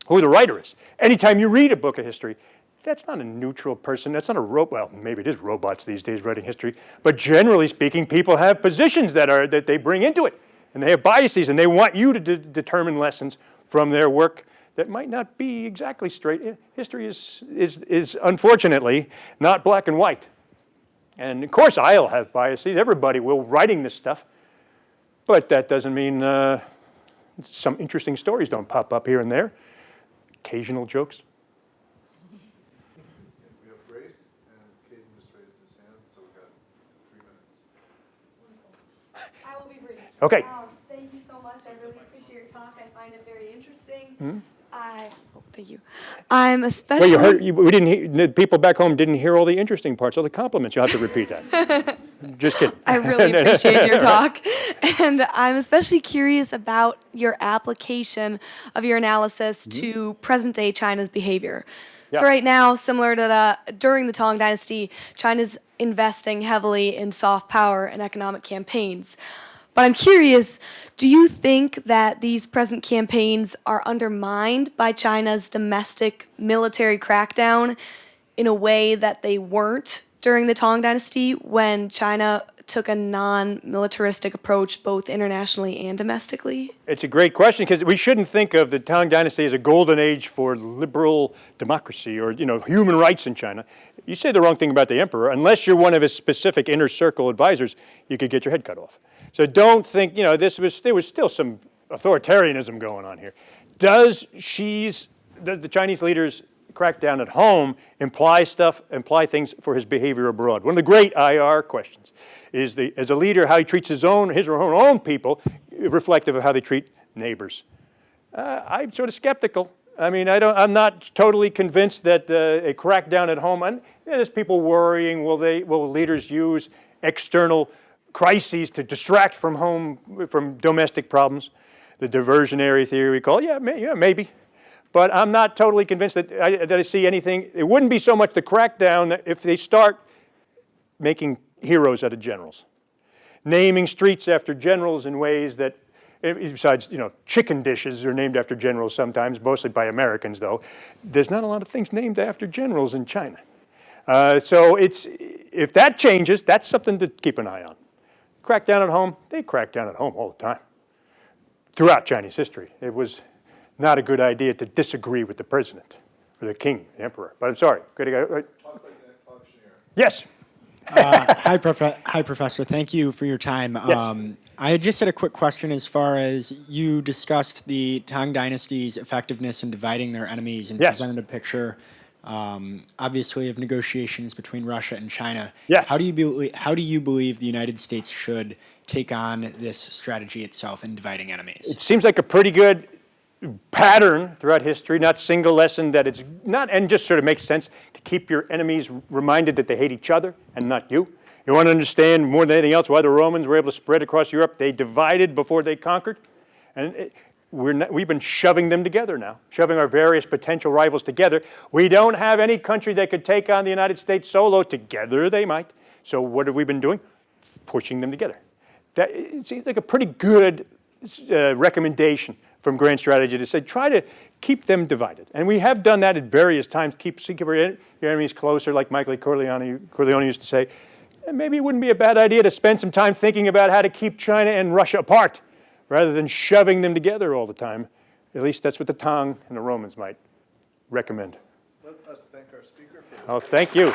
who the writer is. Anytime you read a book of history, that's not a neutral person. That's not a robot. Well, maybe it is robots these days writing history. But generally speaking, people have positions that they bring into it. And they have biases, and they want you to determine lessons from their work that might not be exactly straight. History is unfortunately not black and white. And of course I'll have biases. Everybody will writing this stuff. But that doesn't mean some interesting stories don't pop up here and there. Occasional jokes. We have Grace, and Caden just raised his hand, so we've got 3 minutes. I will be brief. Okay. Thank you so much. I really appreciate your talk. I find it very interesting. Thank you. I'm especially. Well, we didn't hear, the people back home didn't hear all the interesting parts of the compliments. You'll have to repeat that. Just kidding. I really appreciate your talk. And I'm especially curious about your application of your analysis to present-day China's behavior. Yeah. So right now, similar to during the Tang Dynasty, China's investing heavily in soft power and economic campaigns. But I'm curious, do you think that these present campaigns are undermined by China's domestic military crackdown in a way that they weren't during the Tang Dynasty when China took a non-militaristic approach both internationally and domestically? It's a great question because we shouldn't think of the Tang Dynasty as a golden age for liberal democracy or human rights in China. You say the wrong thing about the emperor. Unless you're one of his specific inner circle advisors, you could get your head cut off. So don't think, there was still some authoritarianism going on here. Does the Chinese leaders crackdown at home imply things for his behavior abroad? One of the great IR questions is, as a leader, how he treats his or her own people, reflective of how they treat neighbors. I'm sort of skeptical. I mean, I'm not totally convinced that a crackdown at home, and there's people worrying, will leaders use external crises to distract from domestic problems? The diversionary theory we call, maybe. But I'm not totally convinced that I see anything. It wouldn't be so much the crackdown if they start making heroes out of generals, naming streets after generals in ways that, besides, chicken dishes are named after generals sometimes, mostly by Americans though. There's not a lot of things named after generals in China. So if that changes, that's something to keep an eye on. Crackdown at home, they crack down at home all the time. Throughout Chinese history, it was not a good idea to disagree with the president or the king, the emperor. But I'm sorry. Talk like an auctioneer. Yes. Hi, Professor. Thank you for your time. Yes. I just had a quick question as far as you discussed the Tang Dynasty's effectiveness in dividing their enemies and presented a picture, obviously, of negotiations between Russia and China. Yes. How do you believe the United States should take on this strategy itself in dividing enemies? It seems like a pretty good pattern throughout history, not single lesson that it's not, and just sort of makes sense to keep your enemies reminded that they hate each other and not you. You want to understand more than anything else why the Romans were able to spread across Europe. They divided before they conquered. And we've been shoving them together now, shoving our various potential rivals together. We don't have any country that could take on the United States solo. Together they might. So what have we been doing? Pushing them together. That it seems like a pretty good recommendation from grand strategy to say, try to keep them divided. And we have done that at various times, keep your enemies closer, like Michael Corleone used to say. And maybe it wouldn't be a bad idea to spend some time thinking about how to keep China and Russia apart, rather than shoving them together all the time. At least that's what the Tang and the Romans might recommend. Let us thank our speaker for Oh, thank you.